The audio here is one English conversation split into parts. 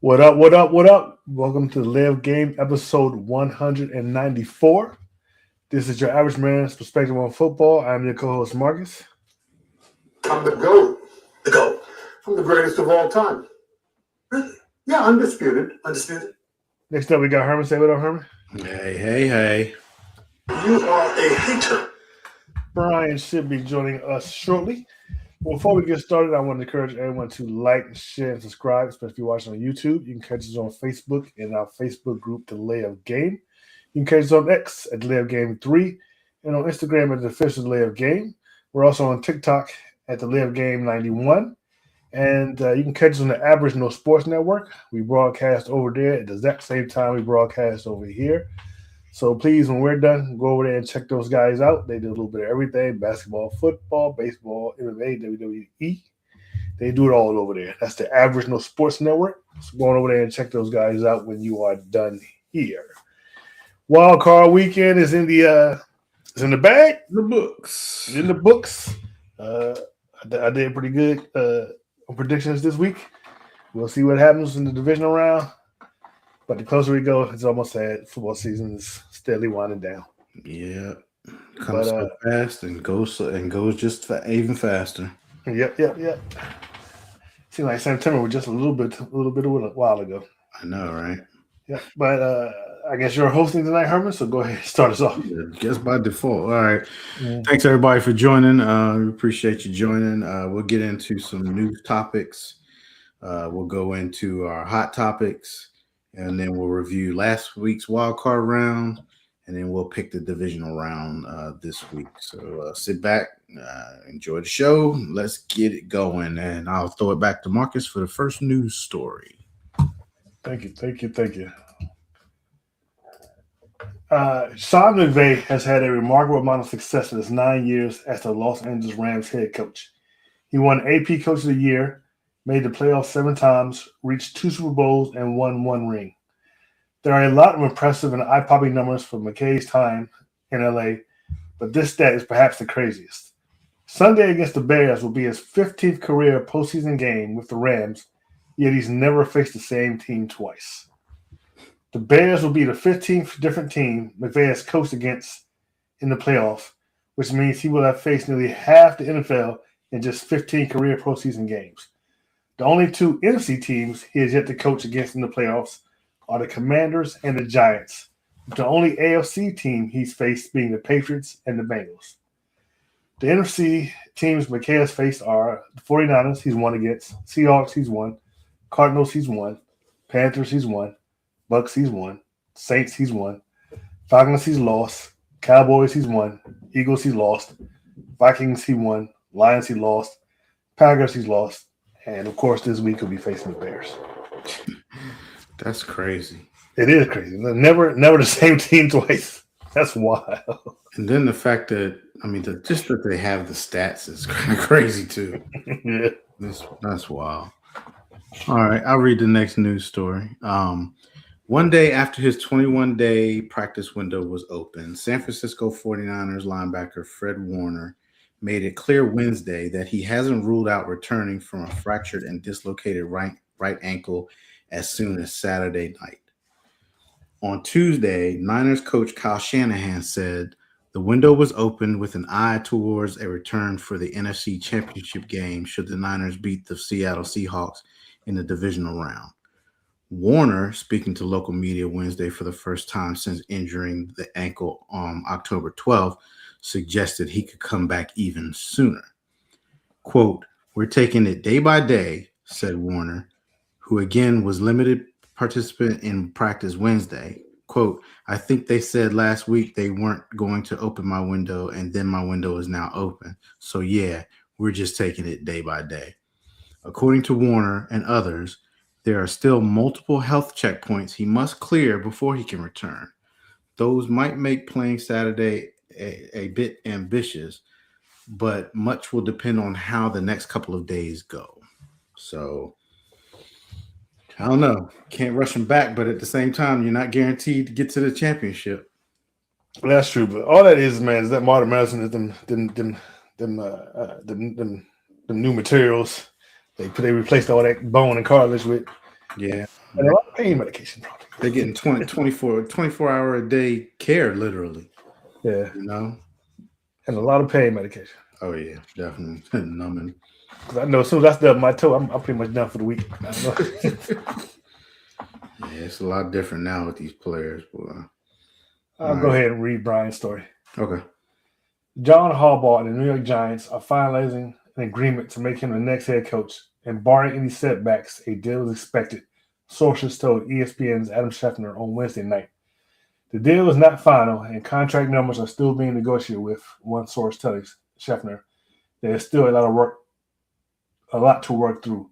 What up? What up? What up? Welcome to the Live Game episode 194. This is your average man's perspective on football. I'm your co-host Marcus. I'm the GOAT. The GOAT. I'm the greatest of all time. Really? Yeah, undisputed. Undisputed. Next up, we got Herman. Say what up, Herman. Hey. You are a hater. Brian should be joining us shortly. Before we get started, I want to encourage everyone to like, share, and subscribe, especially if you're watching on YouTube. You can catch us on Facebook in our Facebook group, The Live Game. You can catch us on X at Live Game 3 and on Instagram at The Official Live Game. We're also on TikTok at The Live Game 91. And you can catch us on the Average No Sports Network. We broadcast over there at the exact same time we broadcast over here. So please, when we're done, go over there and check those guys out. They do a little bit of everything: basketball, football, baseball, MMA, WWE. They do it all over there. That's the Average No Sports Network. So go on over there and check those guys out when you are done here. Wild Card Weekend is in the bag. The books. In the books. I did pretty good on predictions this week. We'll see what happens in the divisional round. But the closer we go, it's almost sad. Football season is steadily winding down. Yeah, comes so fast and goes just even faster. Yep. Seems like September was just a little bit a while ago. I know, right? Yeah, but I guess you're hosting tonight, Herman. So go ahead and start us off. Yeah, just by default. All right. Thanks everybody for joining. We appreciate you joining. We'll get into some news topics. We'll go into our hot topics. And then we'll review last week's wild card round, and then we'll pick the divisional round this week. So sit back, enjoy the show. Let's get it going. And I'll throw it back to Marcus for the first news story. Thank you. Sean McVay has had a remarkable amount of success in his 9 years as the Los Angeles Rams head coach. He won AP Coach of the Year, made the playoffs 7 times, reached 2 Super Bowls, and won 1 ring. There are a lot of impressive and eye-popping numbers from McKay's time in LA, but this stat is perhaps the craziest. Sunday against the Bears will be his 15th career postseason game with the Rams, yet he's never faced the same team twice. The Bears will be the 15th different team McVay has coached against in the playoffs, which means he will have faced nearly half the NFL in just 15 career postseason games. The only 2 NFC teams he has yet to coach against in the playoffs are the Commanders and the Giants, with the only AFC team he's faced being the Patriots and the Bengals. The NFC teams McKay has faced are the 49ers he's won against, Seahawks he's won, Cardinals he's won, Panthers he's won, Bucks he's won, Saints he's won, Falcons he's lost, Cowboys he's won, Eagles he's lost, Vikings he won, Lions he lost, Packers he's lost, and, of course, this week he'll be facing the Bears. That's crazy. It is crazy. Never the same team twice. That's wild. And then the fact that, just that they have the stats is kind of crazy, too. Yeah. That's wild. All right, I'll read the next news story. One day after his 21-day practice window was open, San Francisco 49ers linebacker Fred Warner made it clear Wednesday that he hasn't ruled out returning from a fractured and dislocated right ankle as soon as Saturday night. On Tuesday, Niners coach Kyle Shanahan said the window was open with an eye towards a return for the NFC Championship game should the Niners beat the Seattle Seahawks in the divisional round. Warner, speaking to local media Wednesday for the first time since injuring the ankle on October 12th, suggested he could come back even sooner. Quote, "We're taking it day by day," said Warner, who again was limited participant in practice Wednesday. Quote, "I think they said last week they weren't going to open my window, and then my window is now open. So yeah, we're just taking it day by day." According to Warner and others, there are still multiple health checkpoints he must clear before he can return. Those might make playing Saturday a bit ambitious, but much will depend on how the next couple of days go. So, I don't know. Can't rush him back, but at the same time, you're not guaranteed to get to the championship. That's true, but all that is, man, is that modern medicine is them new materials they replaced all that bone and cartilage with. Yeah. And a lot of pain medication, probably. They're getting 24 hour a day care, literally. Yeah. You know? And a lot of pain medication. Oh, yeah, definitely. Numbing. Because I know as soon as I stub my toe, I'm pretty much done for the week. I know. Yeah, it's a lot different now with these players. Boy. I'll go ahead and read Brian's story. Okay. John Harbaugh and the New York Giants are finalizing an agreement to make him the next head coach, and barring any setbacks, a deal is expected, sources told ESPN's Adam Schefter on Wednesday night. The deal is not final, and contract numbers are still being negotiated with, one source telling Schefter. There is still a lot to work through.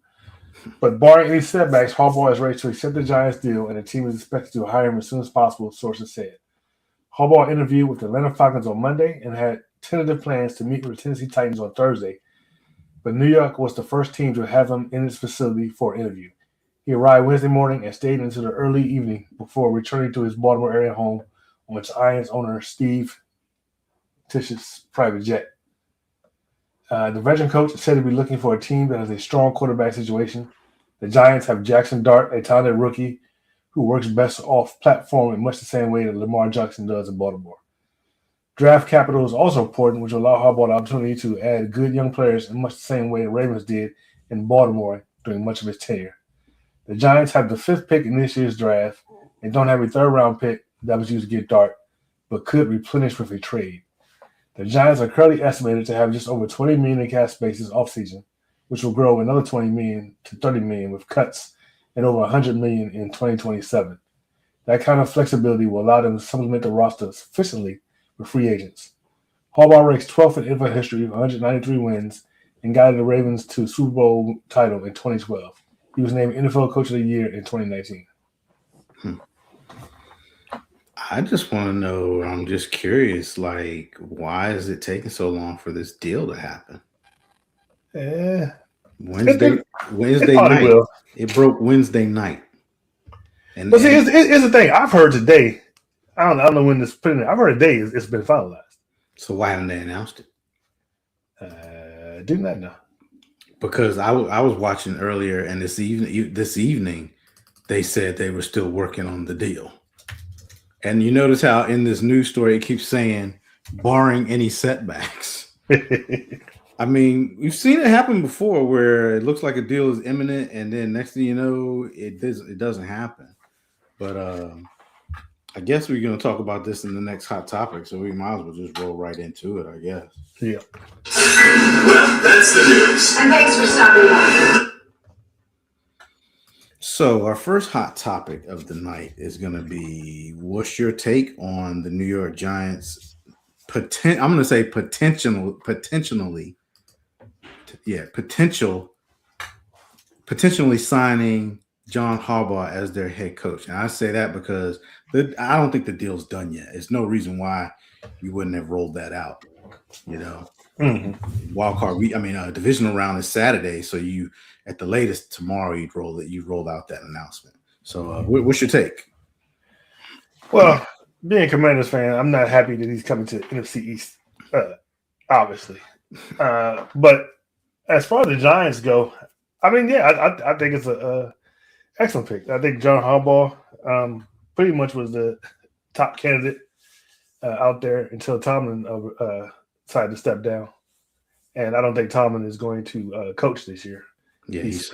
But barring any setbacks, Harbaugh is ready to accept the Giants deal, and the team is expected to hire him as soon as possible, sources said. Harbaugh interviewed with the Atlanta Falcons on Monday and had tentative plans to meet with the Tennessee Titans on Thursday, but New York was the first team to have him in its facility for an interview. He arrived Wednesday morning and stayed into the early evening before returning to his Baltimore area home on which Giants owner Steve Tish's private jet. The veteran coach said he'd be looking for a team that has a strong quarterback situation. The Giants have Jackson Dart, a talented rookie who works best off platform in much the same way that Lamar Jackson does in Baltimore. Draft capital is also important, which will allow Harbaugh the opportunity to add good young players in much the same way the Ravens did in Baltimore during much of his tenure. The Giants have the 5th pick in this year's draft and don't have a 3rd-round pick that was used to get Dart, but could replenish with a trade. The Giants are currently estimated to have just over $20 million in cap space this offseason, which will grow another $20 million to $30 million with cuts and over $100 million in 2027. That kind of flexibility will allow them to supplement the roster sufficiently with free agents. Harbaugh ranks 12th in NFL history with 193 wins and guided the Ravens to Super Bowl title in 2012. He was named NFL Coach of the Year in 2019. I just want to know, I'm just curious, like, why is it taking so long for this deal to happen? Wednesday night. It broke Wednesday night. But see, here's the thing. I've heard today, I don't know when this put in there. I've heard today it's been finalized. So why haven't they announced it? Did not know. Because I was watching earlier, and this evening, they said they were still working on the deal. And you notice how in this news story it keeps saying, barring any setbacks. I mean, we've seen it happen before where it looks like a deal is imminent, and then next thing you know, it doesn't happen. But I guess we're going to talk about this in the next hot topic, so we might as well just roll right into it, I guess. Yeah. Well, that's the news. And thanks for stopping by. So our first hot topic of the night is going to be, what's your take on the New York Giants? I'm going to say potentially signing John Harbaugh as their head coach. And I say that because I don't think the deal's done yet. There's no reason why you wouldn't have rolled that out. You know, wild card. Divisional round is Saturday, so you at the latest tomorrow you'd roll out that announcement. So, what's your take? Well, being a Commanders fan, I'm not happy that he's coming to the NFC East, obviously. But as far as the Giants go, I mean, yeah, I think it's a excellent pick. I think John Harbaugh pretty much was the top candidate out there until Tomlin decided to step down. And I don't think Tomlin is going to coach this year. Yeah, he's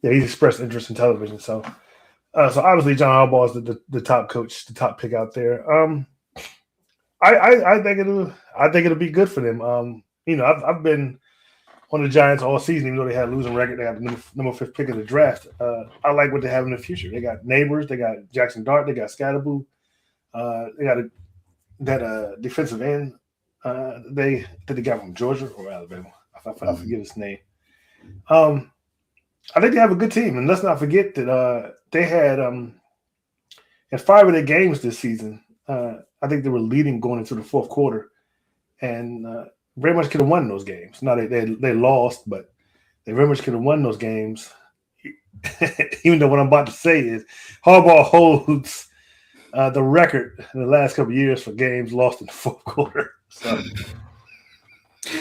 expressed interest in television. So obviously John Harbaugh is the top coach, the top pick out there. I think it'll be good for them. I've been on the Giants all season, even though they had a losing record. They got the number 5th pick of the draft. I like what they have in the future. They got Neighbors, they got Jackson Dart, they got Scatterboo, they got that defensive end. They got from Georgia or Alabama. I forget his name. I think they have a good team, and let's not forget that they had in 5 of their games this season. I think they were leading going into the 4th quarter, and very much could have won those games. Now they lost, but they very much could have won those games. Even though what I'm about to say is Harbaugh holds the record in the last couple of years for games lost in the 4th quarter.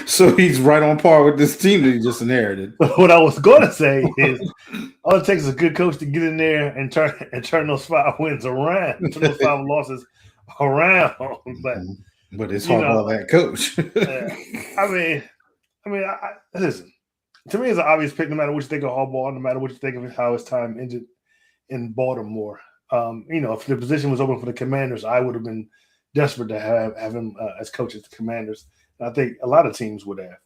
So he's right on par with this team that he just inherited. What I was going to say is all it takes is a good coach to get in there and turn those 5 wins around, turn those 5 losses around. But it's you hard know, all that coach. I mean, listen. To me, it's an obvious pick. No matter what you think of Harbaugh, no matter what you think of how his time ended in Baltimore. If the position was open for the Commanders, I would have been desperate to have him as coach at the Commanders. And I think a lot of teams would have.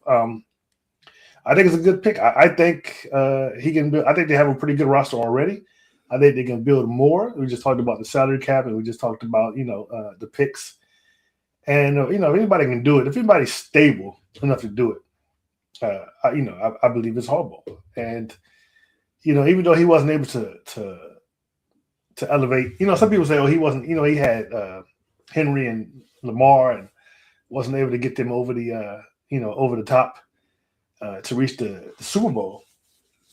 I think it's a good pick. I think he can build. I think they have a pretty good roster already. I think they can build more. We just talked about the salary cap, and we just talked about the picks. And if anybody can do it, if anybody's stable enough to do it, I believe it's Harbaugh. And even though he wasn't able to elevate, some people say, oh, he wasn't. He had Henry and Lamar, and wasn't able to get them over the over the top to reach the Super Bowl.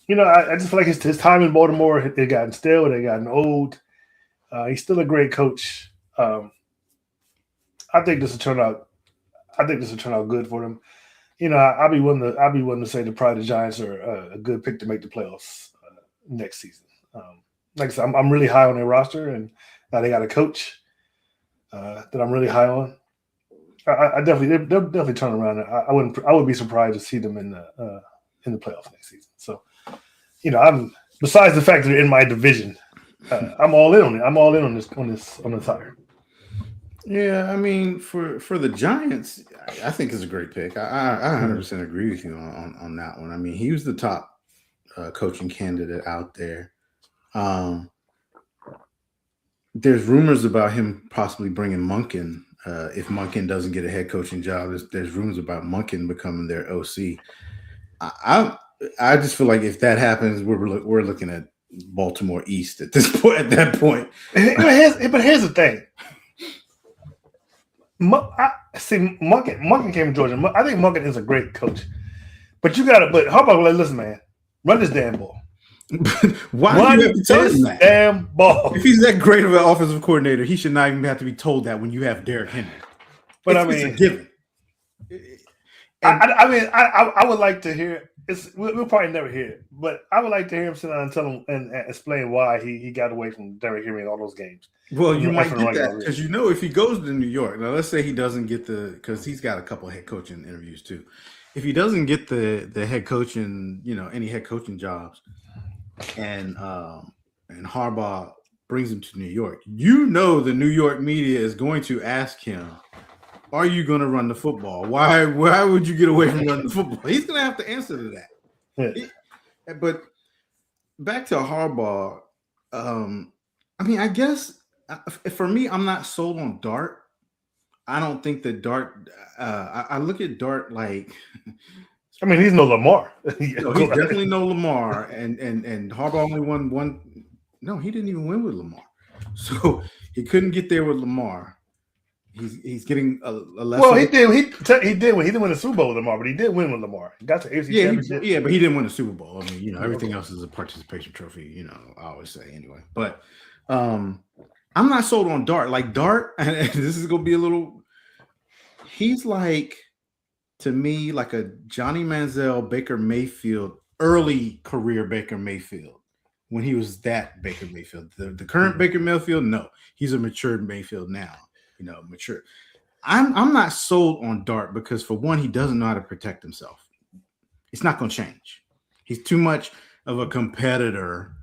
I just feel like his time in Baltimore had gotten stale, it had gotten old. He's still a great coach. I think this will turn out. Good for them. I'll be willing to say that probably the Giants are a good pick to make the playoffs next season. Like I said, I'm really high on their roster, and now they got a coach that I'm really high on. They'll definitely turn around. I would be surprised to see them in the playoffs next season. So, I'm besides the fact that they're in my division, I'm all in on it. I'm all in on this hire. Yeah, I mean, for the Giants, I think it's a great pick. I 100% agree with you on that one. I mean, he was the top coaching candidate out there. There's rumors about him possibly bringing Monken. If Monken doesn't get a head coaching job, there's rumors about Monken becoming their OC. I just feel like if that happens, we're looking at Baltimore East at this point. At that point, but here's the thing. Monken came from Georgia. I think Monken is a great coach, but Harbaugh, listen, man, run this damn ball. Why do you have to tell him that? Damn ball. If he's that great of an offensive coordinator, he should not even have to be told that when you have Derrick Henry. But it's a given. I would like to hear. We'll probably never hear it, but I would like to hear him sit down and tell him and explain why he got away from Derrick Henry in all those games. Well, you might get that because if he goes to New York, now let's say he doesn't get because he's got a couple of head coaching interviews too. If he doesn't get the head coaching, any head coaching jobs, and Harbaugh brings him to New York, the New York media is going to ask him, are you going to run the football? Why would you get away from running the football? He's going to have to answer to that. Yeah. But back to Harbaugh, I guess for me, I'm not sold on Dart. I don't think that Dart. I look at Dart like. He's no Lamar. He's definitely no Lamar, and Harbaugh only won one. No, he didn't even win with Lamar, so he couldn't get there with Lamar. He's getting a lesser. Well, he did. He did win. He didn't win the Super Bowl with Lamar, but he did win with Lamar. He got to AFC Championship. But he didn't win the Super Bowl. Everything else is a participation trophy. I always say anyway. But I'm not sold on Dart. Like Dart, and this is gonna be a little. He's like, to me, like a Johnny Manziel, Baker Mayfield, early career Baker Mayfield, when he was that Baker Mayfield. The current Baker Mayfield, no, he's a matured Mayfield now. Mature. I'm not sold on Dart because, for one, he doesn't know how to protect himself. It's not going to change. He's too much of a competitor.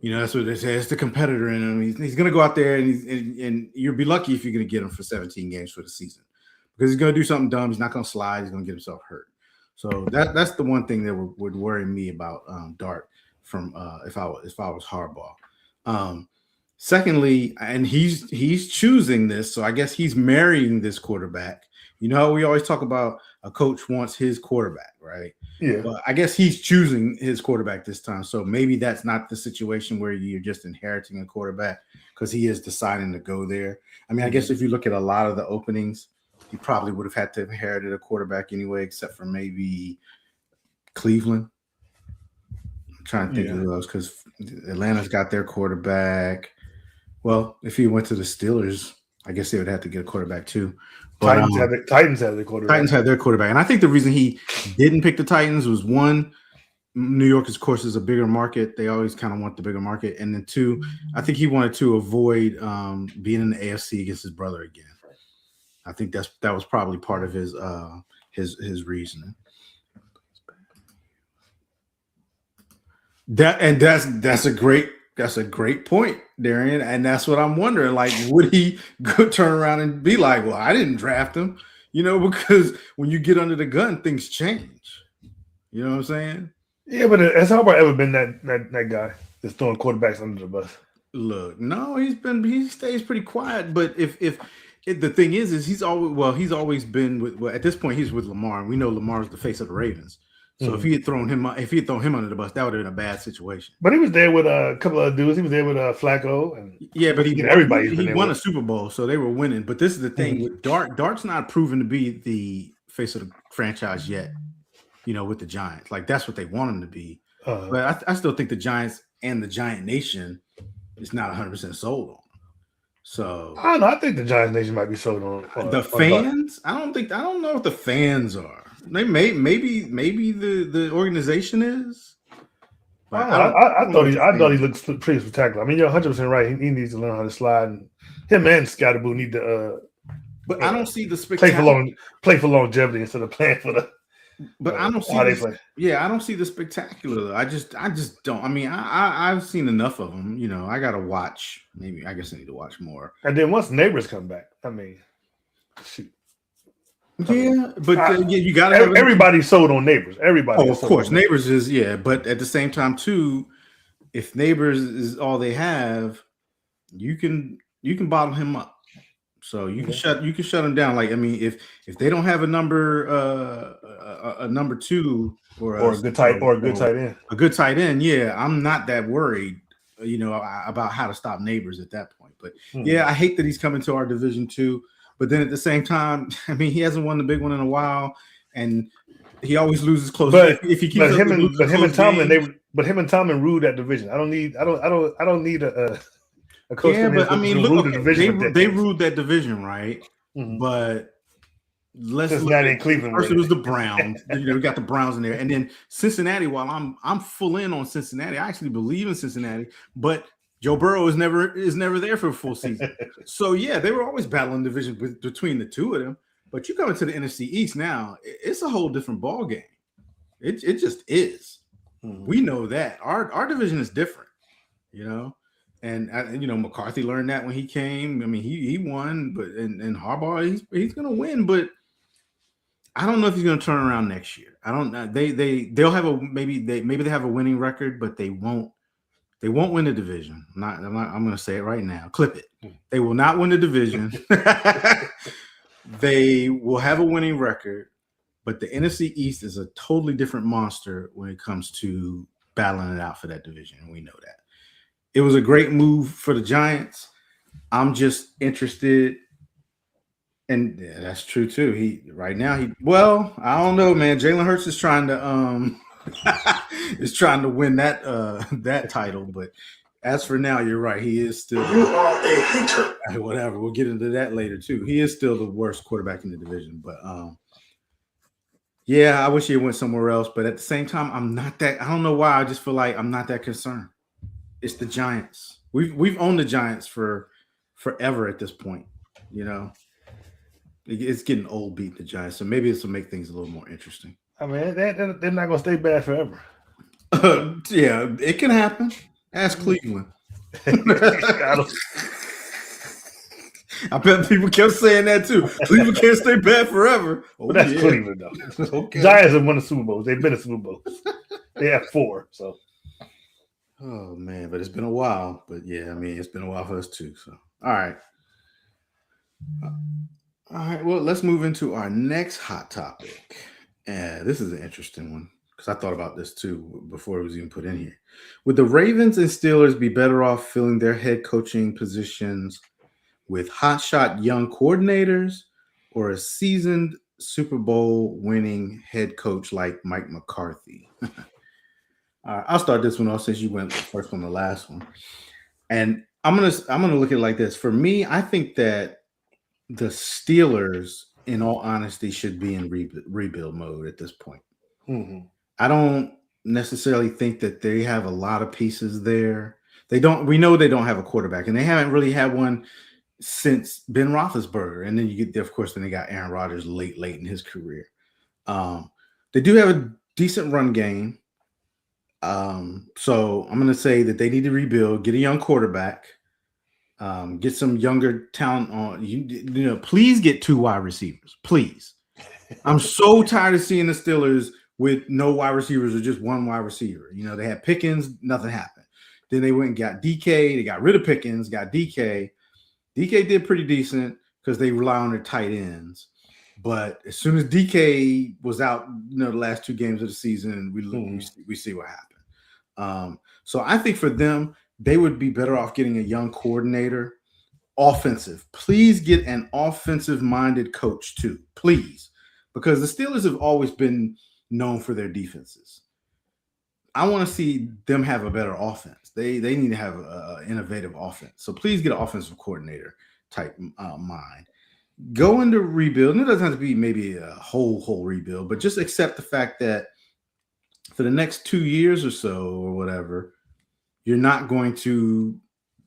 That's what they say. It's the competitor in him. He's going to go out there and you'll be lucky if you're going to get him for 17 games for the season because he's going to do something dumb. He's not going to slide. He's going to get himself hurt. So that's the one thing that would worry me about Dart from if I was Harbaugh. Secondly, and he's choosing this, so I guess he's marrying this quarterback. We always talk about a coach wants his quarterback, right? Yeah. But I guess he's choosing his quarterback this time. So maybe that's not the situation where you're just inheriting a quarterback because he is deciding to go there. I guess if you look at a lot of the openings, he probably would have had to have inherited a quarterback anyway, except for maybe Cleveland. I'm trying to think of those because Atlanta's got their quarterback. Well, if he went to the Steelers, I guess they would have to get a quarterback too. But, Titans have their quarterback. Titans had their quarterback. And I think the reason he didn't pick the Titans was, one, New York, of course, is a bigger market. They always kind of want the bigger market. And then two, I think he wanted to avoid being in the AFC against his brother again. I think that was probably part of his reasoning. That's a great point, Darian. And that's what I'm wondering. Like, would he go turn around and be like, well, I didn't draft him, because when you get under the gun, things change. You know what I'm saying? Yeah, but has Harbaugh ever been that guy that's throwing quarterbacks under the bus? Look, no, he stays pretty quiet. But if the thing is he's always been at this point he's with Lamar, and we know Lamar's the face of the Ravens. So if he had thrown him under the bus, that would have been a bad situation. But he was there with a couple of dudes. He was there with Flacco, and but he won a Super Bowl, so they were winning. But this is the thing with Dart's not proven to be the face of the franchise yet. With the Giants, like that's what they want him to be. But I still think the Giants and the Giant Nation is not 100% sold on him. So I don't know. I think the Giants Nation might be sold on the fans. I don't know if the fans are. They maybe the organization is. I thought he looked pretty spectacular. I mean, you're 100% right. He needs to learn how to slide. And him and Scatterboo need to. But I don't see the spectacular. Play for longevity instead of playing for the. But I don't see. I don't see the spectacular. I just don't. I mean, I've seen enough of them. I got to watch. Maybe I guess I need to watch more. And then once Neighbors come back, I mean, shoot. Yeah, but you got to. Everybody's sold on Neighbors. Everybody. Oh, of course, Neighbors is But at the same time, too, if Neighbors is all they have, you can bottle him up. So you can shut him down. Like, I mean, if they don't have a number two or a good tight end, a good tight end, I'm not that worried, about how to stop Neighbors at that point. But I hate that he's coming to our Division 2. But then at the same time, I mean, he hasn't won the big one in a while, and he always loses close. But if he keeps him and Tomlin ruled that division. I don't need a coach. Yeah, but I mean, look, they ruled that division, right? Mm-hmm. But let's look at Cleveland. First, it was the Browns. We got the Browns in there, and then Cincinnati. While I'm full in on Cincinnati, I actually believe in Cincinnati, but Joe Burrow is never there for a full season. So they were always battling division between the two of them. But you come into the NFC East now, it's a whole different ball game. It just is. Mm-hmm. We know that our division is different, And McCarthy learned that when he came. I mean, he won, but and Harbaugh he's going to win, but I don't know if he's going to turn around next year. I don't know. They'll have maybe they have a winning record, but they won't win the division. I'm going to say it right now. Clip it. They will not win the division. They will have a winning record, but the NFC East is a totally different monster when it comes to battling it out for that division, and we know that. It was a great move for the Giants. I'm just interested, and that's true too. I don't know, man. Jalen Hurts is trying to win that title, but as for now, you're right. He is still. You are a hater. Whatever. We'll get into that later too. He is still the worst quarterback in the division, but I wish he went somewhere else. But at the same time, I'm not that. I don't know why. I just feel like I'm not that concerned. It's the Giants. We've owned the Giants for forever at this point. It's getting old beating the Giants, so maybe this will make things a little more interesting. I mean, they're not going to stay bad forever. It can happen. Ask Cleveland. I bet people kept saying that too. Cleveland can't stay bad forever. But that's Cleveland, though. Okay. Giants have won the Super Bowls. They've been to Super Bowls. They have 4. So. Oh man, but it's been a while. But it's been a while for us too. So all right. Well, let's move into our next hot topic. And this is an interesting one because I thought about this too before it was even put in here. Would the Ravens and Steelers be better off filling their head coaching positions with hotshot young coordinators or a seasoned Super Bowl winning head coach like Mike McCarthy? I'll start this one off since you went first on the last one. And I'm gonna look at it like this. For me, I think that the Steelers, in all honesty, should be in rebuild mode at this point. Mm-hmm. I don't necessarily think that they have a lot of pieces there. They don't. We know they don't have a quarterback, and they haven't really had one since Ben Roethlisberger. And then you get, of course, then they got Aaron Rodgers late in his career. They do have a decent run game. So I'm going to say that they need to rebuild, get a young quarterback, get some younger talent on. You know, please get 2 wide receivers, please. I'm so tired of seeing the Steelers with no wide receivers or just 1 wide receiver. You know, they had Pickens, nothing happened. Then they went and got DK. They got rid of Pickens, got DK. DK did pretty decent because they rely on their tight ends. But as soon as DK was out, you know, the last 2 games of the season, we see what happened. So I think for them, they would be better off getting a young coordinator, offensive. Please get an offensive-minded coach too, please, because the Steelers have always been known for their defenses. I want to see them have a better offense. They need to have an innovative offense. So please get an offensive coordinator type mind. Go into rebuild. And it doesn't have to be maybe a whole rebuild, but just accept the fact that for the next 2 years or so or whatever, you're not going to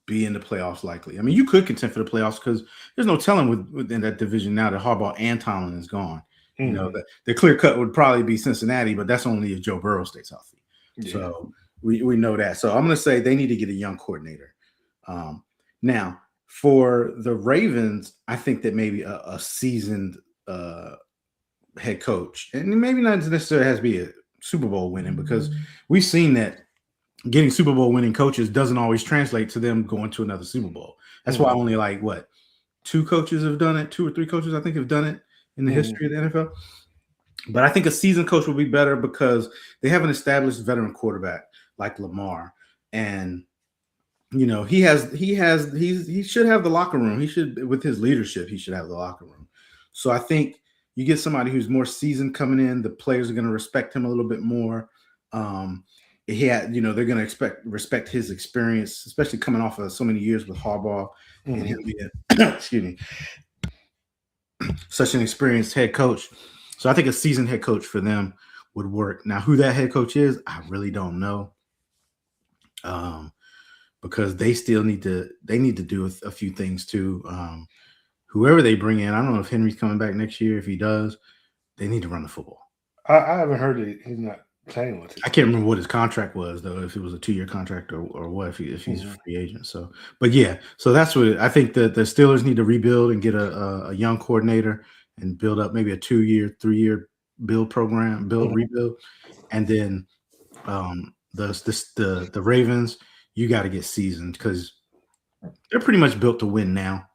be in the playoffs likely. I mean, you could contend for the playoffs because there's no telling within that division now that Harbaugh and Tomlin is gone. Mm-hmm. You know, the clear cut would probably be Cincinnati, but that's only if Joe Burrow stays healthy. Yeah. So we know that. So I'm going to say they need to get a young coordinator. Now, for the Ravens, I think that maybe a seasoned head coach, and maybe not necessarily has to be a Super Bowl winning, because we've seen that getting Super Bowl winning coaches doesn't always translate to them going to another Super Bowl. That's why only 2 coaches have done it, 2 or 3 coaches I think have done it in the history of the NFL. But I think a seasoned coach will be better because they have an established veteran quarterback like Lamar, and you know he should have the locker room. He should, with his leadership, he should have the locker room. So I think you get somebody who's more seasoned coming in, the players are going to respect him a little bit more. They're going to respect his experience, especially coming off of so many years with Harbaugh and him being, excuse me, such an experienced head coach. So I think a seasoned head coach for them would work. Now, who that head coach is, I really don't know, because they still need to do a few things too. Whoever they bring in, I don't know if Henry's coming back next year. If he does, they need to run the football. I haven't heard that he's not playing with it. I can't remember what his contract was though, if it was a 2-year contract or what, if he's a free agent. So, but yeah, so that's what I think that the Steelers need to rebuild and get a young coordinator and build up maybe a 2-year, 3-year rebuild. And then the Ravens, you got to get seasoned because they're pretty much built to win now,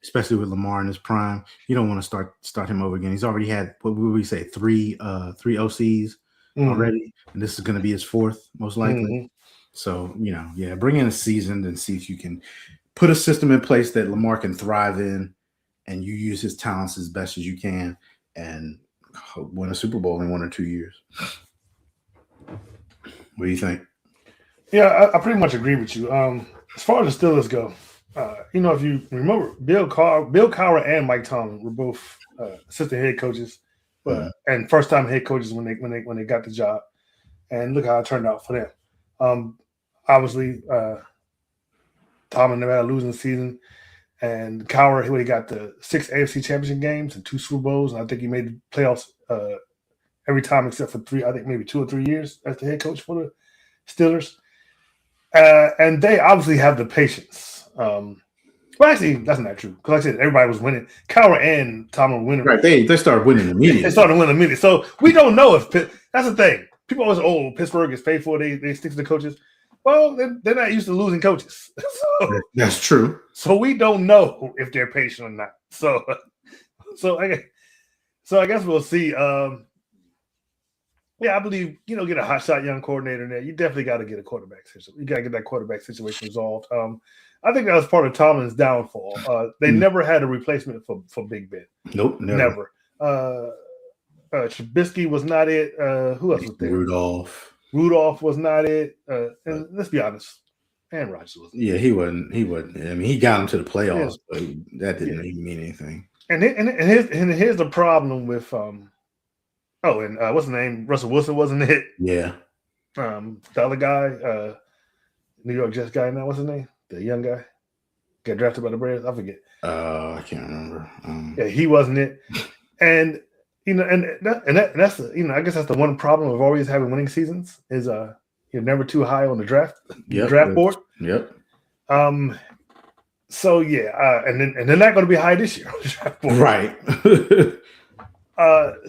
especially with Lamar in his prime. You don't want to start him over again. He's already had, what would we say, three OCs already, and this is going to be his 4th most likely. So, bring in a seasoned and see if you can put a system in place that Lamar can thrive in, and you use his talents as best as you can and win a Super Bowl in 1 or 2 years. What do you think? Yeah, I pretty much agree with you. As far as the Steelers go, if you remember, Bill Cowher and Mike Tomlin were both assistant head coaches, and first-time head coaches when they got the job. And look how it turned out for them. Obviously, Tomlin never had a losing season, and Cowher, he got the 6 AFC Championship games and 2 Super Bowls, and I think he made the playoffs every time except for 3, I think maybe 2 or 3 years as the head coach for the Steelers. And they obviously have the patience. Well, actually, that's not true. Because like I said, everybody was winning. Cowher and Tomlin were winning. Right, they started winning immediately. They started winning immediately. So we don't know if that's the thing. People always, Pittsburgh is paid for. They stick to the coaches. Well, they're not used to losing coaches. That's true. So we don't know if they're patient or not. So I guess we'll see. I believe, get a hotshot young coordinator in there. You definitely got to get a quarterback situation. You got to get that quarterback situation resolved. I think that was part of Tomlin's downfall. They never had a replacement for Big Ben. Nope, never. Trubisky was not it. Who else was there? Rudolph was not it. And let's be honest, Aaron Rodgers wasn't. Yeah, he wasn't. I mean, he got him to the playoffs, but that didn't even mean anything. And here's the problem with Oh, and what's the name? Russell Wilson wasn't it? Yeah. The other guy, New York Jets guy now, what's his name? The young guy got drafted by the Bears. I forget. I can't remember. Yeah, he wasn't it. And that's the, I guess that's the one problem of always having winning seasons is you're never too high on the draft board. Yep. So yeah, and they're not going to be high this year on the draft board. Right.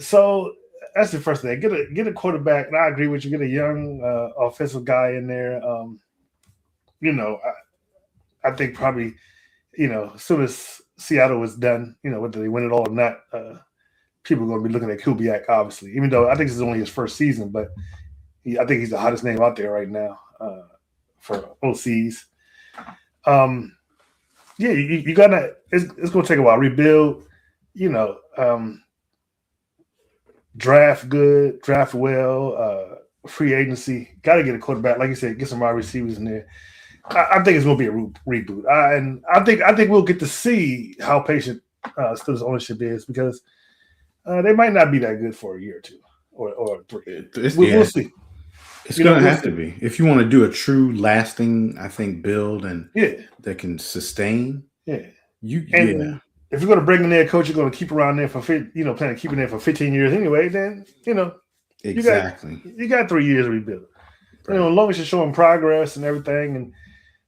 So that's the first thing. Get a quarterback, and I agree with you. Get a young offensive guy in there. I think probably, as soon as Seattle is done, whether they win it all or not, people are going to be looking at Kubiak, obviously. Even though I think this is only his first season, but I think he's the hottest name out there right now for OCs. Yeah, you gotta. It's going to take a while. Rebuild. Draft good, draft well. Free agency. Got to get a quarterback, like you said. Get some wide receivers in there. I think it's going to be a reboot, and I think we'll get to see how patient Steelers ownership is because they might not be that good for a year or two or three. We'll see. It's going to have to be if you want to do a true lasting, I think, build and that can sustain. Yeah, if you're going to bring in their coach, you're going to keep around there for plan on keeping there for 15 years anyway. Then exactly you got 3 years to rebuild. Right. As long as you're showing progress and everything, and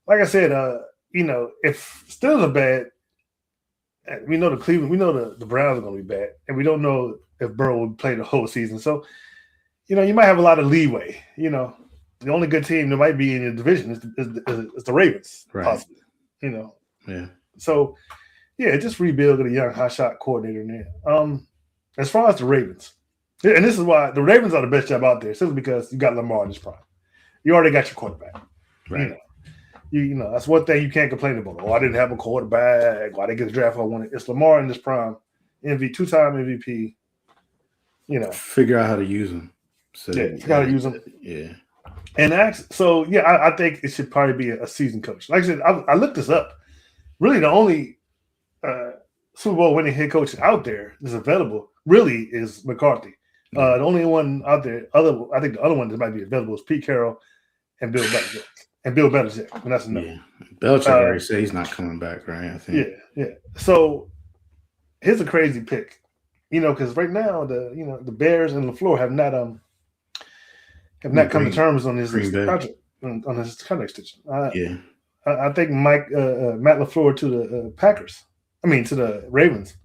like I said, if Steelers are bad, we know the Browns are going to be bad, and we don't know if Burrow will play the whole season. So, you might have a lot of leeway. The only good team that might be in your division is the Ravens, right. possibly. Yeah. So, yeah, just rebuild, get a young hotshot coordinator in there. As far as the Ravens, and this is why the Ravens are the best job out there, simply because you got Lamar in this prime. You already got your quarterback. Right. That's one thing you can't complain about. Oh, I didn't have a quarterback. Why they get the draft I wanted? It's Lamar in this prime. Two-time MVP. Figure out how to use them. So, figure out how to use them. Yeah. And I think it should probably be a seasoned coach. Like I said, I looked this up. Really, the only Super Bowl winning head coach out there that's available really is McCarthy. The only one out there, I think the other one that might be available is Pete Carroll and Bill Belichick. And that's enough. Yeah. Belichick already said he's not coming back, right? I think. Yeah. So here's a crazy pick. Because right now the Bears and LaFleur have not come to terms on his contract on his contract extension. I think Matt LaFleur to the Packers. To the Ravens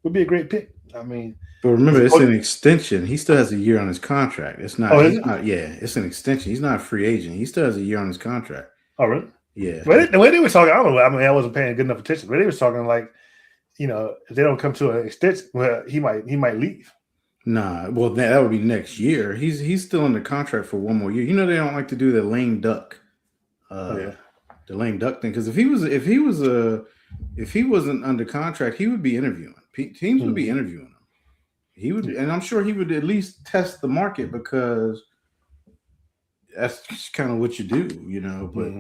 would be a great pick. But remember, it's an extension. He still has a year on his contract. It's not. It's an extension. He's not a free agent. He still has a year on his contract. Oh, really? Yeah. The way they were talking, I don't know. I wasn't paying good enough attention. But they were talking like, if they don't come to an extension, well, he might leave. Nah. Well, that would be next year. He's still under contract for one more year. They don't like to do the lame duck. The lame duck thing. Because if he wasn't under contract, he would be interviewing. Teams would be interviewing him. He would, and I'm sure he would at least test the market because that's kind of what you do, But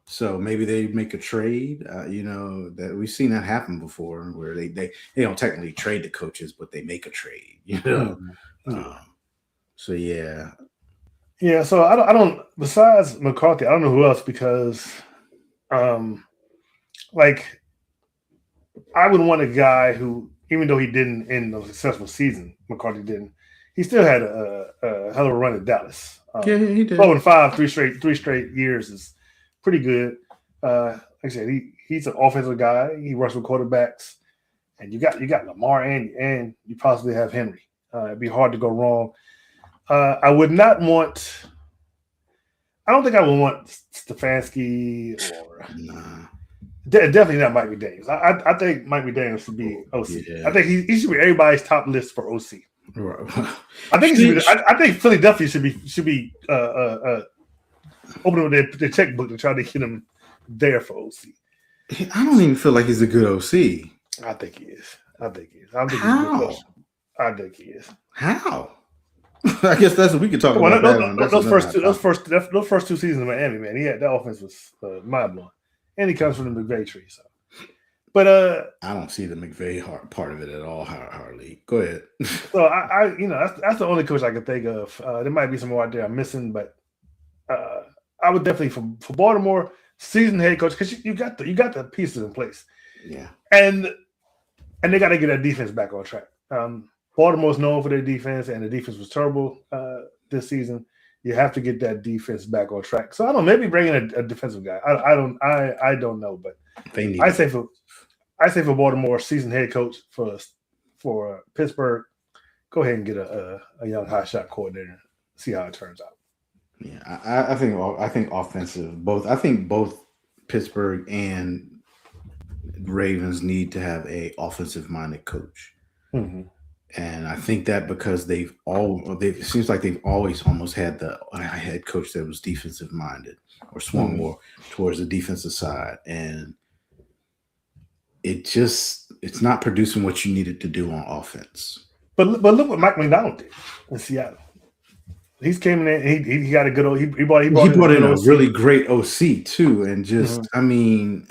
so maybe they make a trade. That we've seen that happen before, where they don't technically trade the coaches, but they make a trade. So yeah. So I don't. Besides McCarthy, I don't know who else because, I would want a guy who, even though he didn't end a successful season, McCarthy didn't. He still had a hell of a run at Dallas. He did. 12-5, three straight years is pretty good. Like I said, he's an offensive guy. He works with quarterbacks, and you got Lamar and you possibly have Henry. It'd be hard to go wrong. I would not want. I don't think I would want Stefanski or. Nah. Definitely not Mike McDaniels. I think Mike McDaniels should be OC. Yeah. I think he should be everybody's top list for OC. Right. I think Philadelphia should be opening with their checkbook to try to get him there for OC. I don't even feel like he's a good OC. I think he is. How? I think he is. How? I guess that's what we could talk about. Those first two seasons in Miami, man, that offense was mind blowing. And he comes from the McVay tree, so But I don't see the McVay part of it at all, Harley. Go ahead. so I that's the only coach I can think of. There might be some more out there I'm missing, but I would definitely for Baltimore seasoned head coach because you got the pieces in place, Yeah. and they got to get that defense back on track. Baltimore's known for their defense, and the defense was terrible this season. You have to get that defense back on track. So I don't know, maybe bring in a defensive guy. I don't know, but They need I say for Baltimore, seasoned head coach for Pittsburgh, go ahead and get a young hot shot coordinator. See how it turns out. Yeah, I think offensive both. I think both Pittsburgh and Ravens need to have a offensive minded coach. Mm-hmm. And I think that because it seems like they've always almost had a head coach that was defensive minded or swung more towards the defensive side. And it's not producing what you needed to do on offense. But look what Mike McDonald did in Seattle. He's came in and he got a good he brought in a really great OC too. And just I mean,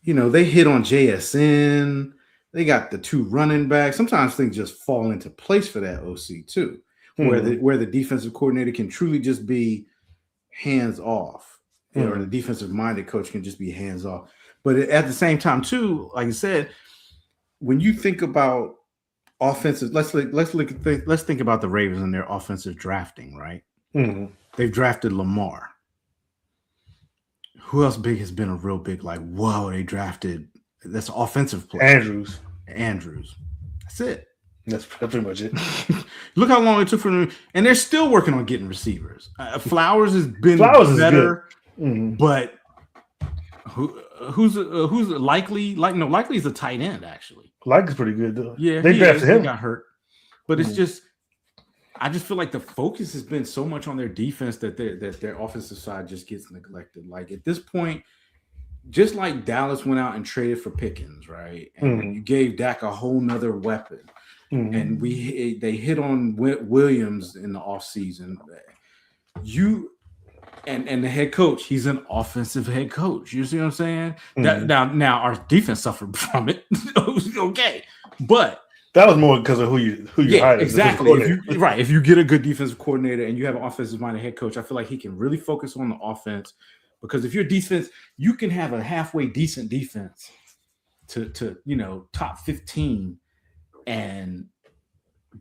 they hit on JSN. They got the two running backs. Sometimes things just fall into place for that OC too, where the defensive coordinator can truly just be hands off, or the defensive minded coach can just be hands off. But at the same time too, like I said, when you think about offensive, let's think about the Ravens and their offensive drafting, right? Mm-hmm. They've drafted Lamar. Who else big has been a real big whoa? They drafted. That's an offensive player. Andrews. That's it. That's pretty much it. Look how long it took for them, and they're still working on getting receivers. Flowers has been better, but who's likely? Likely is a tight end actually. Likely's pretty good though. Yeah, they drafted him. He got hurt, but it's just. I just feel like the focus has been so much on their defense that their offensive side just gets neglected. Like at this point. Just like Dallas went out and traded for Pickens, right? And you gave Dak a whole nother weapon. And they hit on Williams in the offseason. And the head coach, he's an offensive head coach. You see what I'm saying? Now our defense suffered from it. Okay. But that was more because of who you hired. Exactly. If you get a good defensive coordinator and you have an offensive-minded head coach, I feel like he can really focus on the offense. Because if your defense, you can have a halfway decent defense to top 15 and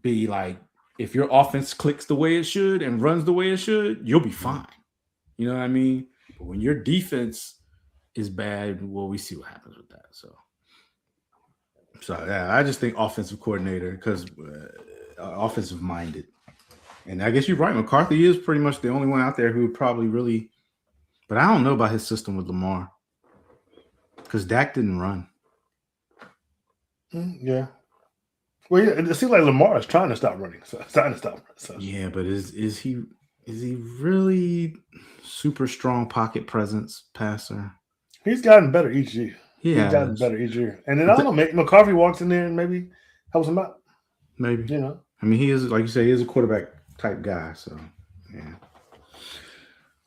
be like, if your offense clicks the way it should and runs the way it should, you'll be fine. You know what I mean? But when your defense is bad, well, we see what happens with that. So yeah, I just think offensive coordinator because offensive minded. And I guess you're right. McCarthy is pretty much the only one out there who probably really. But I don't know about his system with Lamar because Dak didn't run. Yeah. Well, yeah, it seems like Lamar is trying to stop running. So. Yeah, but is he really super strong pocket presence passer? He's gotten better each year. He's gotten better each year. And then I don't know, maybe McCarthy walks in there and maybe helps him out. Maybe. I mean, he is, like you say, he is a quarterback type guy. So, yeah.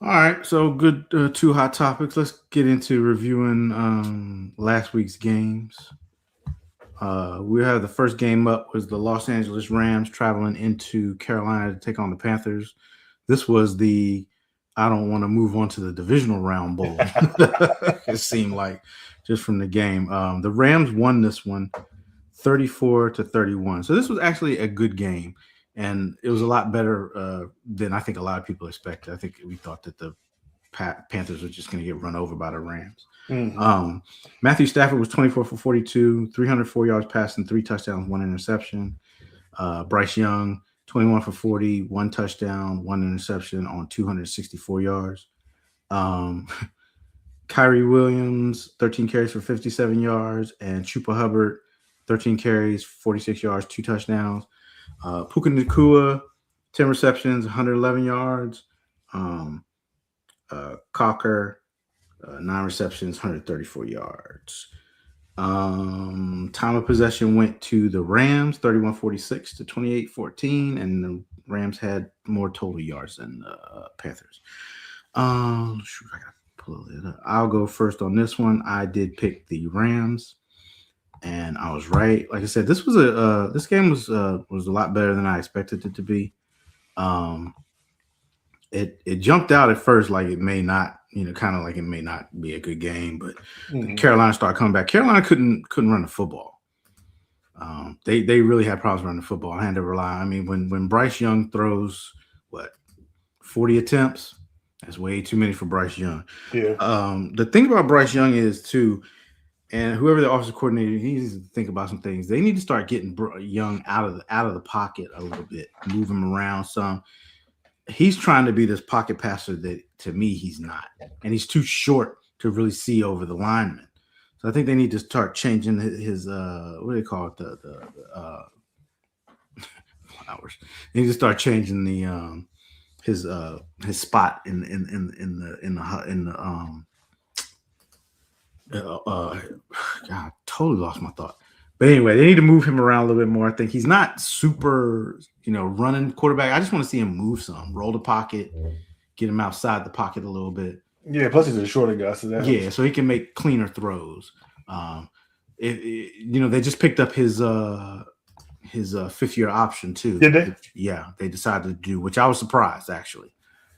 All right, so good two hot topics. Let's get into reviewing last week's games. We have the first game up was the Los Angeles Rams traveling into Carolina to take on the Panthers. This was the I don't want to move on to the Divisional Round Bowl. It seemed like just from the game. The Rams won this one 34-31. So this was actually a good game. And it was a lot better than I think a lot of people expected. I think we thought that the Panthers were just going to get run over by the Rams. Matthew Stafford was 24 for 42, 304 yards passing, 3 touchdowns, 1 interception. Bryce Young, 21 for 40, 1 touchdown, 1 interception on 264 yards. Kyrie Williams, 13 carries for 57 yards. And Chupa Hubbard, 13 carries, 46 yards, 2 touchdowns. Puka Nacua, 10 receptions, 111 yards. Cocker, 9 receptions, 134 yards. Time of possession went to the Rams, 31-46 to 28-14, and the Rams had more total yards than the Panthers. I gotta pull it up. I'll go first on this one. I did pick the Rams, and I was right. Like I said, this game was a lot better than I expected it to be. It jumped out at first like it may not, kind of like it may not be a good game, but Carolina started coming back. Carolina couldn't run the football. They really had problems running the football. I had to rely. I mean, when Bryce Young throws 40 attempts, that's way too many for Bryce Young. Yeah. The thing about Bryce Young is too, and whoever the offensive coordinator, he needs to think about some things. They need to start getting Young out of the pocket a little bit, move him around some. He's trying to be this pocket passer that to me he's not, and he's too short to really see over the linemen. So I think they need to start changing his what do they call it, the flowers. They need to start changing the his spot in the God, totally lost my thought. But anyway, they need to move him around a little bit more. I think he's not super, running quarterback. I just want to see him move some, roll the pocket, get him outside the pocket a little bit. Yeah, plus he's a shorter guy, so so he can make cleaner throws. They just picked up his 5th-year option too. Did they? Yeah, they decided to do, which I was surprised actually.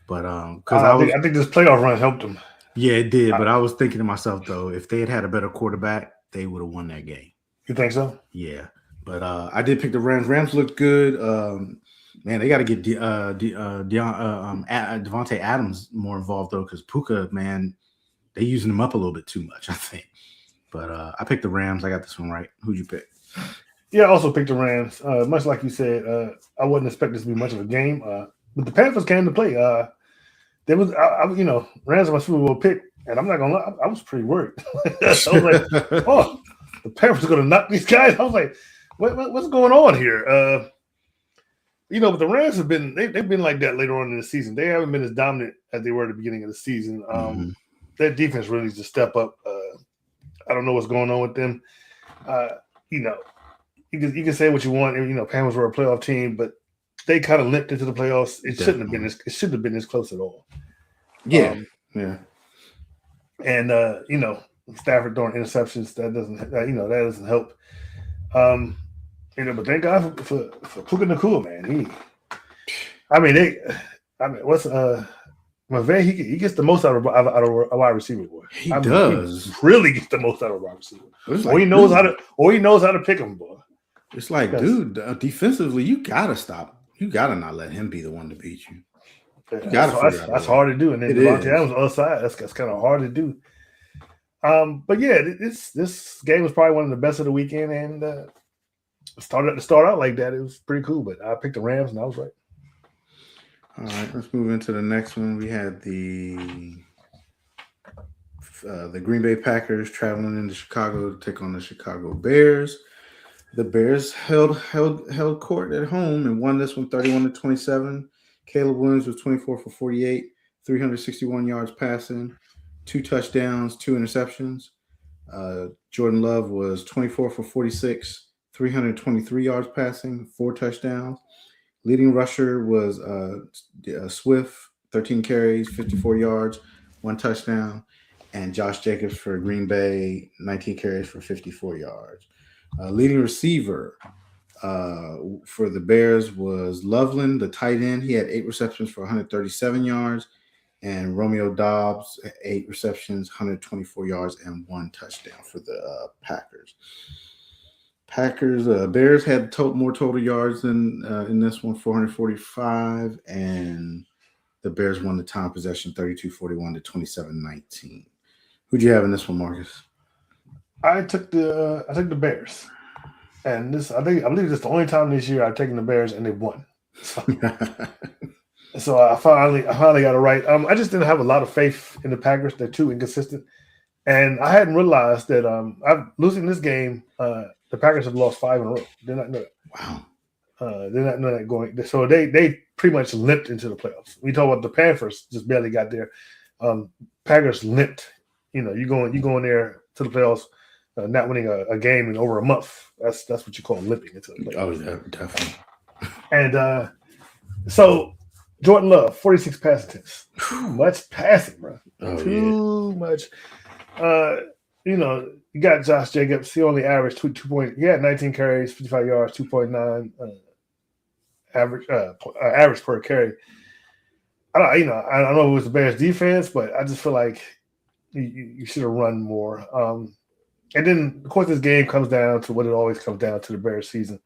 But because I think this playoff run helped him. Yeah, it did. But I was thinking to myself though, if they had a better quarterback, they would have won that game. You think so? Yeah, but I did pick the Rams. Rams looked good. Man, they got to get Devontae Adams more involved though, because Puka, man, they using him up a little bit too much, I think. But I picked the Rams. I got this one right. Who'd you pick? Yeah, I also picked the Rams. Much like you said, I wasn't expecting this to be much of a game. But the Panthers came to play. There was, Rams are my Super Bowl pick, and I'm not gonna lie, I was pretty worried. I was like, oh, the Panthers are gonna knock these guys. I was like, what's going on here? But the Rams have been they've been like that later on in the season. They haven't been as dominant as they were at the beginning of the season. Their defense really needs to step up. I don't know what's going on with them. You can say what you want. Panthers were a playoff team, but they kind of limped into the playoffs. It shouldn't have been this close at all. Yeah. And Stafford throwing interceptions, that doesn't help. But thank God for Puka Nacua, man. What's McVay? He gets the most out of a wide receiver, boy. He does. He really gets the most out of a wide receiver. He knows how to pick him, boy. It's like, dude, defensively, you gotta stop. You gotta not let him be the one to beat you. That's hard to do. And then Devontae Adams on the other side. That's kind of hard to do. But yeah, this game was probably one of the best of the weekend, and start out like that, it was pretty cool. But I picked the Rams, and I was right. All right, let's move into the next one. We had the Green Bay Packers traveling into Chicago to take on the Chicago Bears. The Bears held court at home and won this one 31-27. Caleb Williams was 24 for 48, 361 yards passing, 2 touchdowns, 2 interceptions. Jordan Love was 24 for 46, 323 yards passing, 4 touchdowns. Leading rusher was Swift, 13 carries, 54 yards, 1 touchdown. And Josh Jacobs for Green Bay, 19 carries for 54 yards. Leading receiver for the Bears was Loveland, the tight end. He had 8 receptions for 137 yards. And Romeo Doubs, 8 receptions, 124 yards, and 1 touchdown for the Packers. Bears had more total yards than in this one, 445, and the Bears won the time possession 32-41 to 27-19. Who'd you have in this one, Marcus? I took the Bears, and I believe this is the only time this year I've taken the Bears and they've won. So I finally got it right. I just didn't have a lot of faith in the Packers. They're too inconsistent, and I hadn't realized that I'm losing this game. The Packers have lost 5 in a row. Did not know that. Wow. Did not know that going. So they pretty much limped into the playoffs. We talk about the Panthers just barely got there. Packers limped. You going there to the playoffs, not winning a game in over a month. That's what you call limping into the playoffs. Oh, yeah, definitely. And so Jordan Love, 46 pass attempts. Too much passing, bro. Oh, Too much. You got Josh Jacobs. He only averaged 2 point. He had 19 carries, 55 yards, 2.9 average per carry. I don't know if it was the Bears defense, but I just feel like you should have run more. And then, of course, this game comes down to what it always comes down to, the Bears season.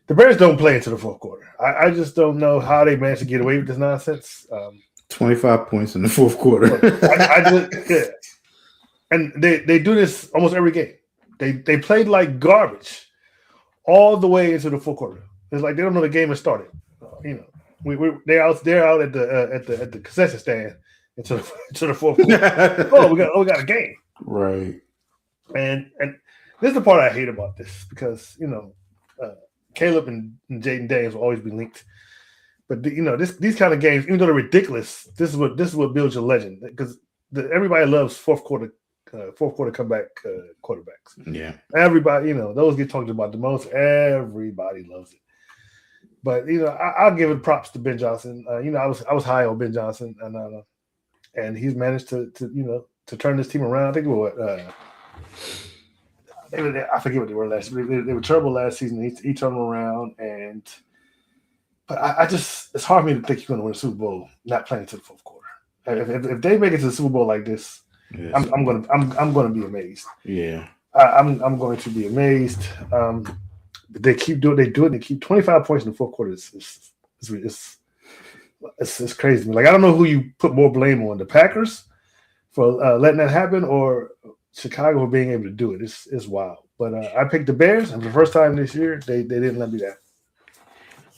The Bears don't play into the fourth quarter. I just don't know how they managed to get away with this nonsense. 25 points in the fourth quarter. Yeah. And they do this almost every game. They played like garbage all the way into the fourth quarter. It's like they don't know the game has started. They're out at the concession stand into the fourth quarter. we got a game. Right. And this is the part I hate about this, because Caleb and Jaden Daniels will always be linked. But these kind of games, even though they're ridiculous, this is what builds your legend, because everybody loves fourth quarter comeback quarterbacks. Yeah. Everybody, those get talked about the most. Everybody loves it. But I'll give it props to Ben Johnson. I was high on Ben Johnson, and he's managed to turn this team around. I think I forget what they were last year. They were terrible last season. He turned them around, but I just, it's hard for me to think you're going to win a Super Bowl not playing to the fourth quarter. If they make it to the Super Bowl like this, yes, I'm going to be amazed. Yeah, I'm going to be amazed. They keep doing. They do it. And they keep 25 points in the fourth quarter. It's crazy to me. Like, I don't know who you put more blame on, the Packers for letting that happen, or Chicago for being able to do it. It's wild. But I picked the Bears, and for the first time this year, they didn't let me down.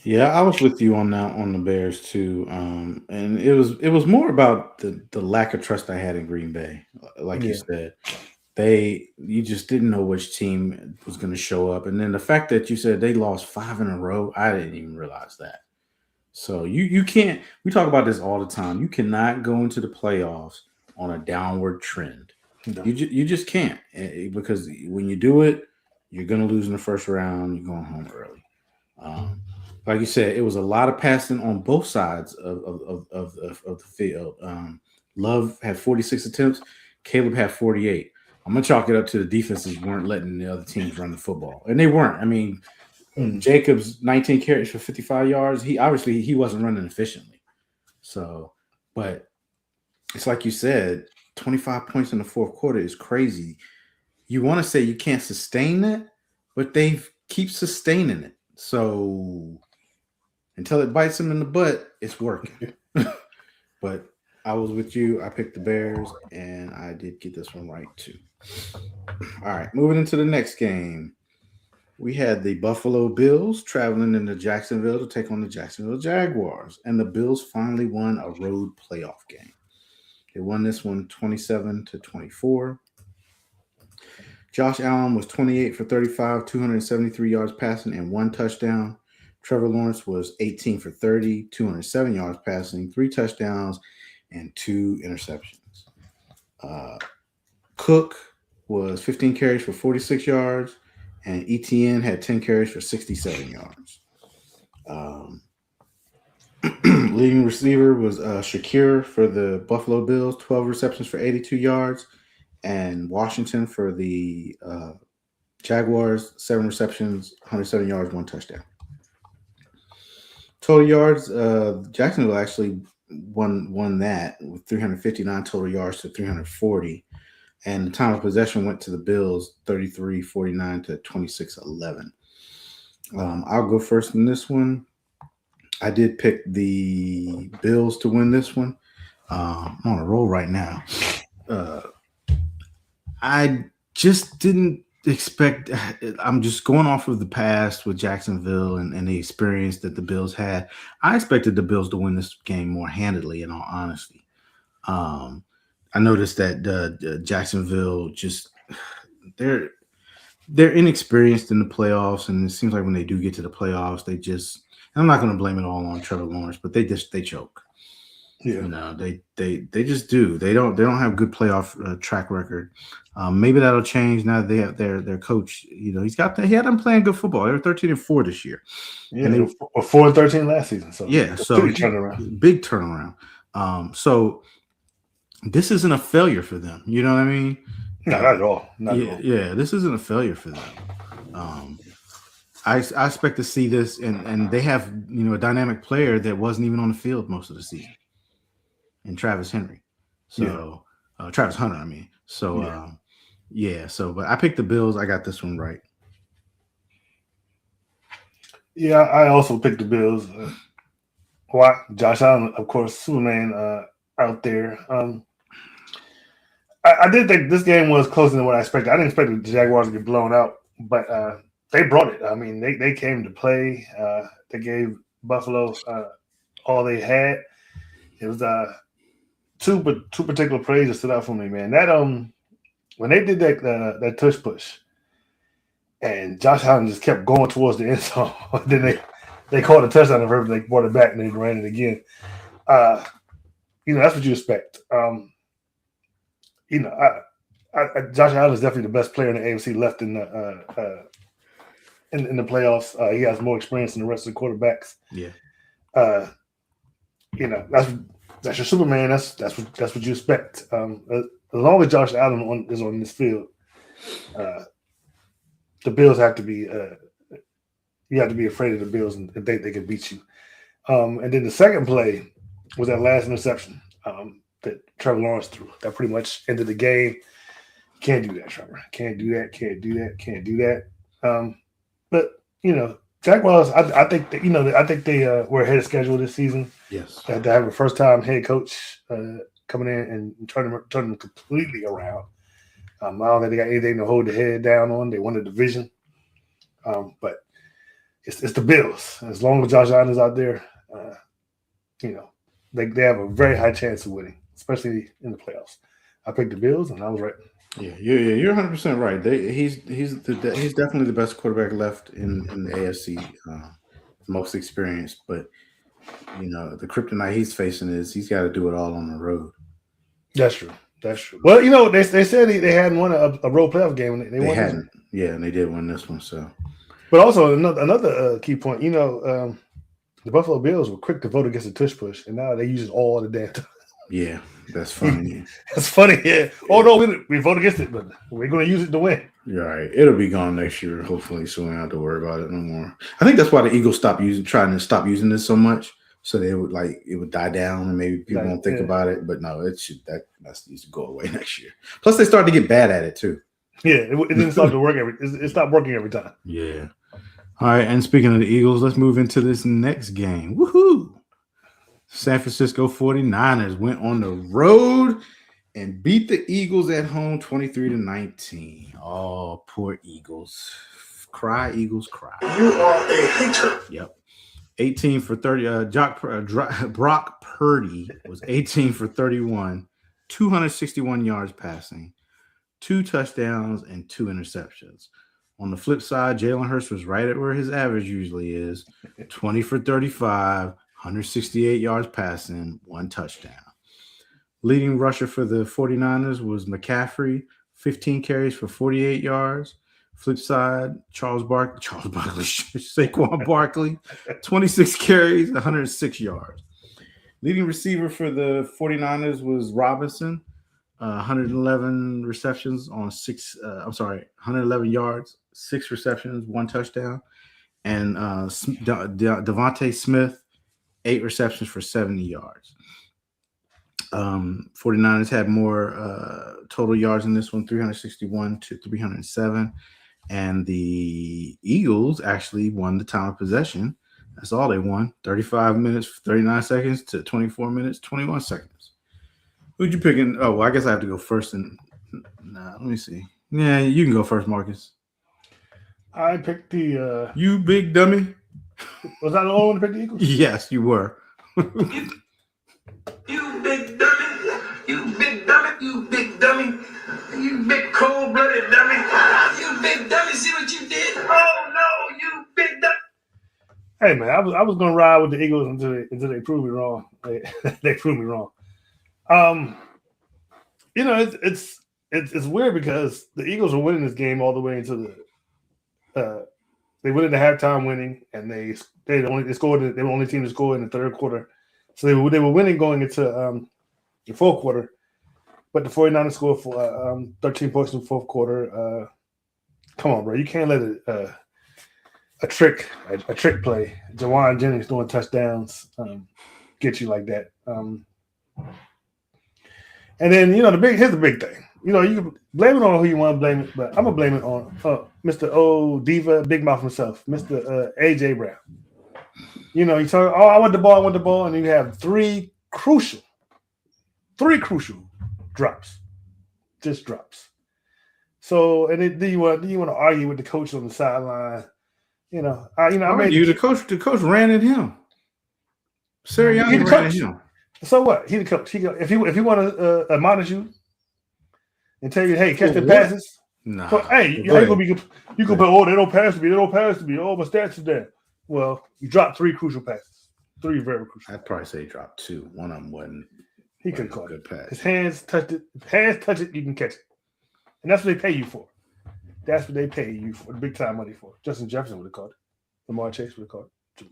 Yeah, I was with you on the Bears too, and it was more about the lack of trust I had in Green Bay. Like you said, you just didn't know which team was going to show up, and then the fact that you said they lost 5 in a row, I didn't even realize that. So you can't. We talk about this all the time. You cannot go into the playoffs on a downward trend. No. You just can't, because when you do it, you're going to lose in the first round. You're going home early. Like you said, it was a lot of passing on both sides of the field. Love had 46 attempts. Caleb had 48. I'm going to chalk it up to the defenses weren't letting the other teams run the football. And they weren't. I mean, Jacobs, 19 carries for 55 yards. He wasn't running efficiently. So, but it's like you said, 25 points in the fourth quarter is crazy. You want to say you can't sustain that, but they keep sustaining it. So until it bites them in the butt, it's working. But I was with you. I picked the Bears, and I did get this one right too. All right, moving into the next game. We had the Buffalo Bills traveling into Jacksonville to take on the Jacksonville Jaguars, and the Bills finally won a road playoff game. They won this one 27-24. Josh Allen was 28 for 35, 273 yards passing, and 1 touchdown. Trevor Lawrence was 18 for 30, 207 yards passing, 3 touchdowns, and 2 interceptions. Cook was 15 carries for 46 yards, and ETN had 10 carries for 67 yards. Leading receiver was Shakir for the Buffalo Bills, 12 receptions for 82 yards, and Washington for the Jaguars, 7 receptions, 107 yards, 1 touchdown. Total yards, Jacksonville actually won that with 359 total yards to 340. And the time of possession went to the Bills, 33-49 to 26-11. I'll go first in this one. I did pick the Bills to win this one. I'm on a roll right now. I just didn't expect. I'm just going off of the past with Jacksonville and the experience that the Bills had. I expected the Bills to win this game more handedly, in all honesty. I noticed that Jacksonville just they're inexperienced in the playoffs, and it seems like when they do get to the playoffs, they just. I'm not going to blame it all on Trevor Lawrence, but they choke. Yeah. You know, they just do. They don't have good playoff track record. Maybe that'll change now that they have their coach. You know, he had them playing good football. They were 13-4 this year. Yeah, And they were 4-13 last season. So yeah, so big turnaround. big turnaround. So this isn't a failure for them. You know what I mean? No, not at all. Not at all. Yeah, this isn't a failure for them. I expect to see this, and they have a dynamic player that wasn't even on the field most of the season, and Travis Henry. So Travis Hunter, I mean. So but I picked the Bills. I got this one right. Yeah, I also picked the Bills. Why? Josh Allen, of course, Superman out there. I did think this game was closer than what I expected. I didn't expect the Jaguars to get blown out, but they brought it. I mean, they came to play. They gave Buffalo all they had. It was two particular plays that stood out for me, man. That when they did that tush push, and Josh Allen just kept going towards the end zone. Then they called a touchdown and they brought it back and they ran it again. That's what you expect. Josh Allen is definitely the best player in the AFC left in the playoffs. He has more experience than the rest of the quarterbacks. Yeah. That's your Superman. That's what you expect. As long as Josh Allen is on this field, the Bills have to be. You have to be afraid of the Bills and think they can beat you. And then the second play was that last interception that Trevor Lawrence threw. That pretty much ended the game. Can't do that, Trevor. Can't do that. Can't do that. Can't do that. But Jaguars. I think they were ahead of schedule this season. Yes. They have a first-time head coach coming in and turn them completely around. I don't think they got anything to hold their head down on. They won the division, but it's the Bills. As long as Josh Allen is out there, they have a very high chance of winning, especially in the playoffs. I picked the Bills, and I was right. Yeah, you're 100% right. He's definitely the best quarterback left in the AFC, most experienced. But the kryptonite he's facing is he's got to do it all on the road. That's true. Well, they said they hadn't won a road playoff game. They hadn't. Yeah, and they did win this one. So, but also another key point. The Buffalo Bills were quick to vote against the tush push, and now they use it all the damn time. Yeah, that's funny. That's funny. Yeah. Oh no, we vote against it, but we're going to use it to win. You're right. It'll be gone next year, hopefully, so we don't have to worry about it no more. I think that's why the Eagles trying to stop using this so much. So it would die down and maybe people won't think about it. But no, that needs to go away next year. Plus, they started to get bad at it too. Yeah, it didn't start to work it stopped working every time. Yeah. All right. And speaking of the Eagles, let's move into this next game. Woohoo! San Francisco 49ers went on the road and beat the Eagles at home 23-19. Oh, poor Eagles. Cry, Eagles, cry. You are a hater. Yep. 18 for 30. Brock Purdy was 18 for 31, 261 yards passing, 2 touchdowns, and 2 interceptions. On the flip side, Jalen Hurts was right at where his average usually is, 20 for 35, 168 yards passing, 1 touchdown. Leading rusher for the 49ers was McCaffrey, 15 carries for 48 yards. Flip side, Saquon Barkley, 26 carries, 106 yards. Leading receiver for the 49ers was Robinson, 111 receptions on 111 yards, 6 receptions, 1 touchdown. And Devontae Smith, 8 receptions for 70 yards. 49ers had more total yards in this one, 361 to 307. And the Eagles actually won the time of possession. That's all they won. 35 minutes, 39 seconds to 24 minutes, 21 seconds. Who'd you pick in? Oh, well, I guess I have to go first. Let me see. Yeah, you can go first, Marcus. I picked the You big dummy. Was I the only one to pick the Eagles? Yes, you were. You big dummy. You big dummy. You big dummy. You big cold-blooded dummy. You big dummy. See what you did? Oh, no, you big dummy. Hey man, I was gonna ride with the Eagles until they prove me wrong. They proved me wrong. You know, it's weird because the Eagles were winning this game all the way into they went into halftime winning, and they scored. They were the only team to score in the third quarter, so they were winning going into the fourth quarter. But the 49ers scored for 13 points in the fourth quarter. Come on, bro, you can't let a trick play, Jawan Jennings doing touchdowns, get you like that. And then here's the big thing. You can blame it on who you want to blame it, but I'm gonna blame it on Mr. O Diva Big Mouth himself, Mr. AJ Brown. You talk, I want the ball, and you have three crucial drops, just drops. So, and then you want to argue with the coach on the sideline. The coach ran at him. Sirianni ran at him. So what? He the coach. If he want to admonish you and tell you, hey, catch the passes. Nah. So, hey, you can be. They don't pass to me. They don't pass to me. Oh, my stats is there. Well, you dropped three crucial passes. Three very crucial. I'd probably say he dropped two. One of them wasn't. He could have caught it. Pass. His hands touched it. If hands touch it, you can catch it, and that's what they pay you for. That's what they pay you for. Big time money for. Justin Jefferson would have caught it. Lamar Chase would have caught it.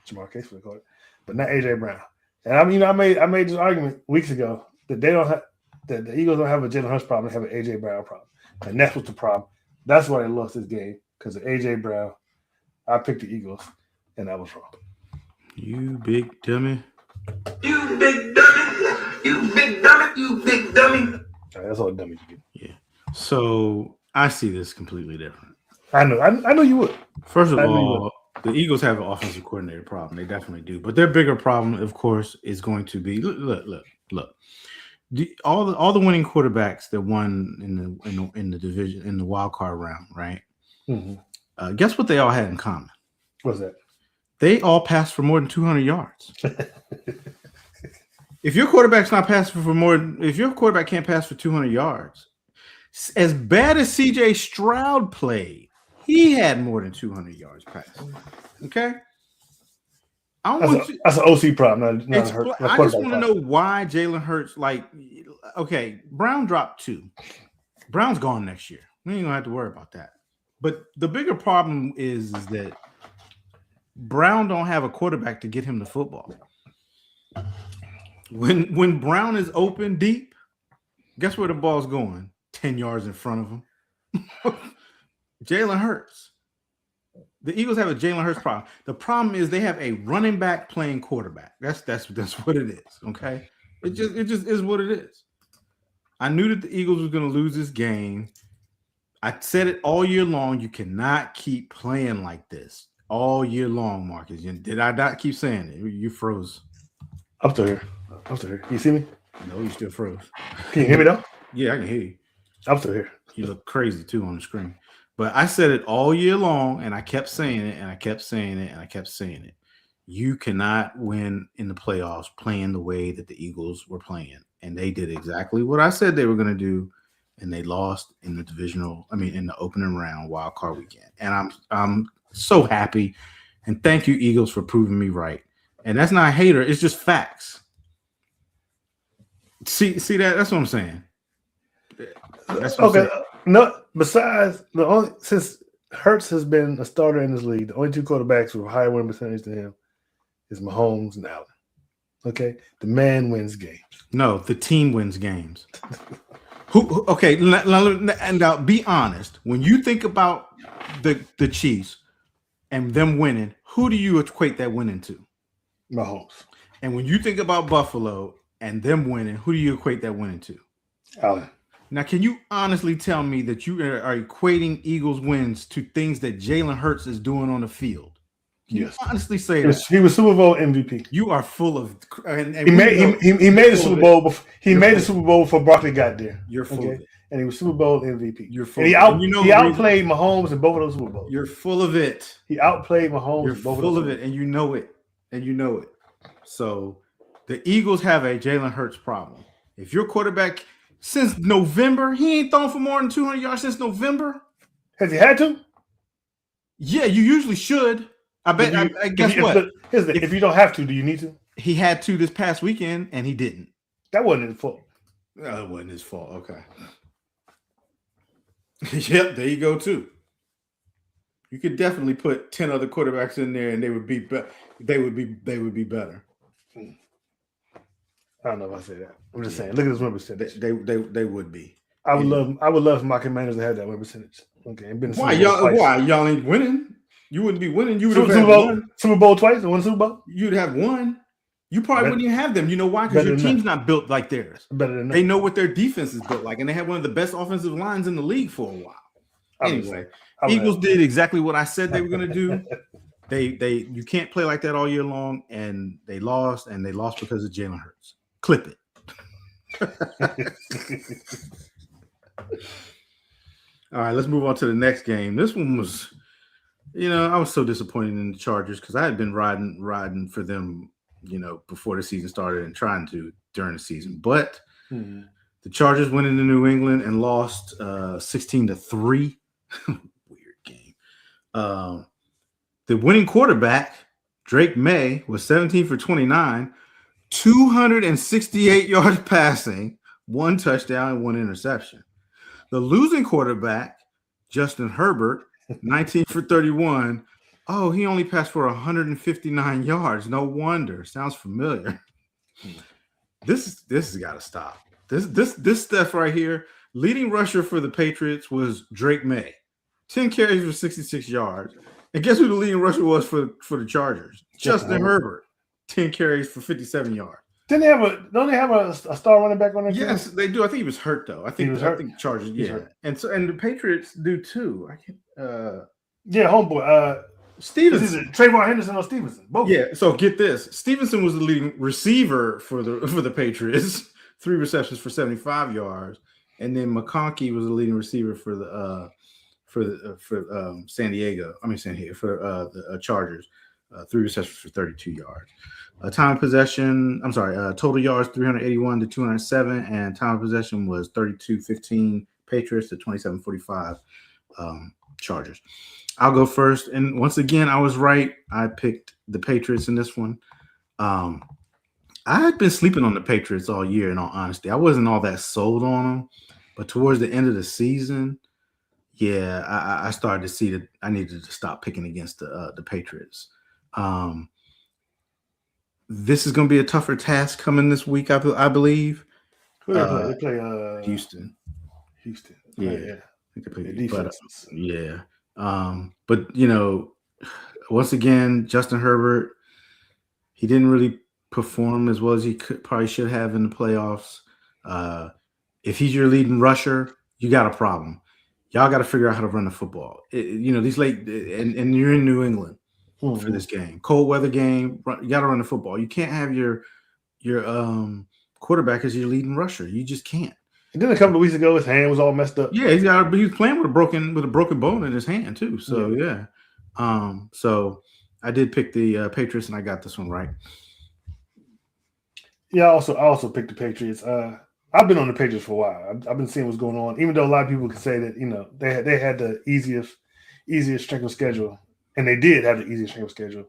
Jamar Chase would have caught it, but not AJ Brown. And I made this argument weeks ago that that the Eagles don't have a Jalen Hurts problem; they have an AJ Brown problem, and that's what's the problem. That's why they lost this game, because of AJ Brown. I picked the Eagles, and that was wrong. You big dummy. You big dummy. You big dummy. You big dummy. All right, that's all dummies do. Yeah. So I see this completely different. I know you would. First of all, the Eagles have an offensive coordinator problem. They definitely do. But their bigger problem, of course, is going to be look. All the winning quarterbacks that won in the division in the wild card round, right? Mm-hmm. Guess what they all had in common? What's that? They all passed for more than 200 yards. If your quarterback's not passing if your quarterback can't pass for 200 yards, as bad as CJ Stroud played, he had more than 200 yards passing. Okay? That's an OC problem. I just want to know why Jalen Hurts, Brown dropped 2. Brown's gone next year. We ain't going to have to worry about that. But the bigger problem is that Brown don't have a quarterback to get him the football. When Brown is open deep, guess where the ball's going? 10 yards in front of him. Jalen Hurts. The Eagles have a Jalen Hurts problem. The problem is they have a running back playing quarterback. That's what it is. Okay, it just is what it is. I knew that the Eagles were going to lose this game. I said it all year long. You cannot keep playing like this all year long, Marcus. Did I not keep saying it? You froze. Up to here. You see me? No, you still froze. Can you hear me though? Yeah, I can hear you. Up to here. You look crazy too on the screen. But I said it all year long, and I kept saying it, and I kept saying it, and I kept saying it. You cannot win in the playoffs playing the way that the Eagles were playing. And they did exactly what I said they were going to do, and they lost in the in the opening round wild card weekend. And I'm so happy, and thank you, Eagles, for proving me right. And that's not a hater, it's just facts. See that? That's what I'm saying. That's what okay. No, besides since Hurts has been a starter in this league, the only 2 quarterbacks with a higher win percentage than him is Mahomes and Allen. Okay, the man wins games. No, the team wins games. Okay, and now be honest. When you think about the Chiefs and them winning, who do you equate that winning to? Mahomes. And when you think about Buffalo and them winning, who do you equate that winning to? Allen. Now, can you honestly tell me that you are equating Eagles wins to things that Jalen Hurts is doing on the field? Can you honestly say that? He was Super Bowl MVP. You are full of. And he made the Super Bowl. He made the Super Bowl before Broccoli got there. You're full of it. And he was Super Bowl MVP. You're full. And he outplayed Mahomes in both of those Super Bowls. You're full of it. He outplayed Mahomes. You're full of it, and you know it. So the Eagles have a Jalen Hurts problem. If your quarterback since November, he ain't thrown for more than 200 yards since November. Has he had to? Yeah, you usually should. I bet. Guess what? If you don't have to, do you need to? He had to this past weekend, and he didn't. That wasn't his fault. No, it wasn't his fault. Okay. Yep, there you go too. You could definitely put 10 other quarterbacks in there, and they would be better. They would be better. I don't know if I say that. I'm just saying. Look at this win percentage. They would be. I would love for my Commanders to have that win percentage. Okay. Why y'all ain't winning? You wouldn't be winning. You would have Super Bowl twice and won Super Bowl. You'd have won. You probably wouldn't even have them. You know why? Because your team's not built like theirs. They know what their defense is built like, and they have one of the best offensive lines in the league for a while. Anyway, Eagles did exactly what I said they were going to do. You can't play like that all year long, and they lost because of Jalen Hurts. Clip it. All right, let's move on to the next game. This one was, I was so disappointed in the Chargers because I had been riding for them, before the season started and trying to during the season. But the Chargers went into New England and lost 16-3. Weird game. The winning quarterback, Drake May, was 17 for 29, 268 yards passing, 1 touchdown and 1 interception. The losing quarterback, Justin Herbert, 19 for 31. Oh, he only passed for 159 yards. No wonder. Sounds familiar. This has got to stop. This stuff right here. Leading rusher for the Patriots was Drake May, 10 carries for 66 yards. And guess who the leading rusher was for the Chargers? Justin Herbert, 10 carries for 57 yards. Don't they have a star running back on their team? Yes, they do. I think he was hurt though. I think Chargers, yeah. And the Patriots do too. Homeboy. Stevenson. Trayvon Henderson or Stevenson? Both. Yeah, so get this. Stevenson was the leading receiver for the Patriots, 3 receptions for 75 yards. And then McConkey was the leading receiver for the Chargers, 3 receptions for 32 yards. Time of possession, total yards 381 to 207, and time of possession was 32-15 Patriots to 27-45 Chargers. I'll go first, and once again, I was right. I picked the Patriots in this one. I had been sleeping on the Patriots all year, in all honesty. I wasn't all that sold on them, but towards the end of the season, yeah, I started to see that I needed to stop picking against the Patriots. This is going to be a tougher task coming this week, I believe. Who they play? Houston. Yeah. They play defense. But once again, Justin Herbert, he didn't really perform as well as he probably should have in the playoffs. If he's your leading rusher, you got a problem. Y'all got to figure out how to run the football. These late and you're in New England for this game, cold weather game. You got to run the football. You can't have your quarterback as your leading rusher. You just can't. And then a couple of weeks ago, his hand was all messed up. Yeah, he was playing with a broken bone in his hand too. So yeah. So I did pick the Patriots, and I got this one right. Yeah, I also picked the Patriots. I've been on the Patriots for a while. I've been seeing what's going on. Even though a lot of people can say that they had the easiest strength of schedule, and they did have the easiest strength of schedule.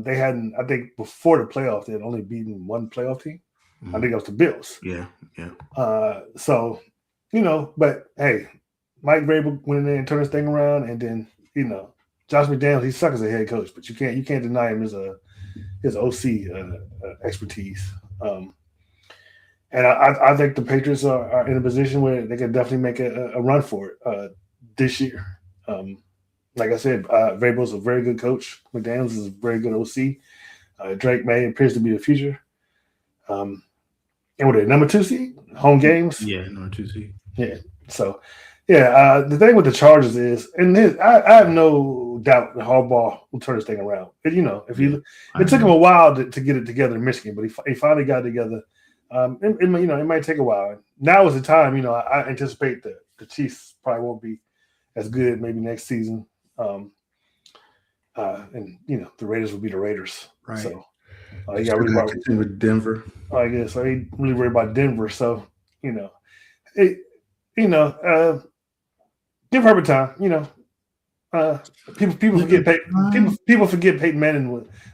They hadn't. I think before the playoffs, they had only beaten one playoff team. I think that was the Bills. Yeah. But hey, Mike Vrabel went in there and turned this thing around, and then Josh McDaniels, he sucks as a head coach, but you can't deny him his OC expertise. And I think the Patriots are in a position where they can definitely make a run for it this year. Like I said, Vrabel's a very good coach. McDaniels is a very good OC. Drake May appears to be the future. And what are they, number 2 seed? Home games? Yeah, number 2 seed. Yeah. So, the thing with the Chargers is, I have no doubt that Harbaugh will turn this thing around. It took him a while to get it together in Michigan, but he finally got it together. It might take a while. Now is the time. I anticipate that the Chiefs probably won't be as good maybe next season. And the Raiders will be the Raiders. Right. So you got really worried with Denver. I guess I ain't really worried about Denver. So give Herbert time. People forget people forget Peyton Manning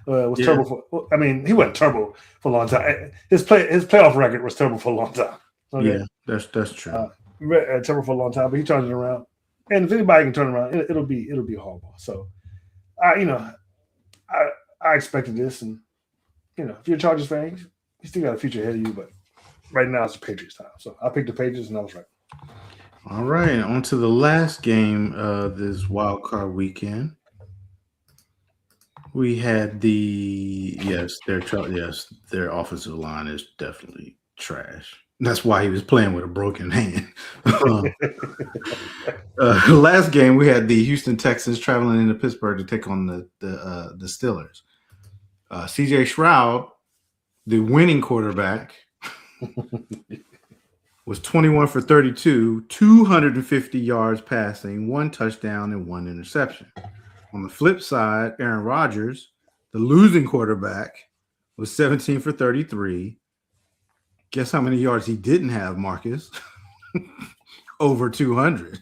was terrible for. I mean, he wasn't terrible for a long time. His playoff record was terrible for a long time. Okay? Yeah, that's true. Terrible for a long time, but he turned it around. And if anybody can turn it around, it'll be horrible. So, I expected this, and if you're a Chargers fan, you still got a future ahead of you. But right now, it's the Patriots' time. So I picked the Patriots, and I was right. All right, on to the last game of this wild card weekend. We had their offensive line is definitely trash. That's why he was playing with a broken hand. Last game, we had the Houston Texans traveling into Pittsburgh to take on the Steelers. CJ Stroud, the winning quarterback, was 21 for 32, 250 yards passing, 1 touchdown, and 1 interception. On the flip side, Aaron Rodgers, the losing quarterback, was 17 for 33. Guess how many yards he didn't have, Marcus? Over 200.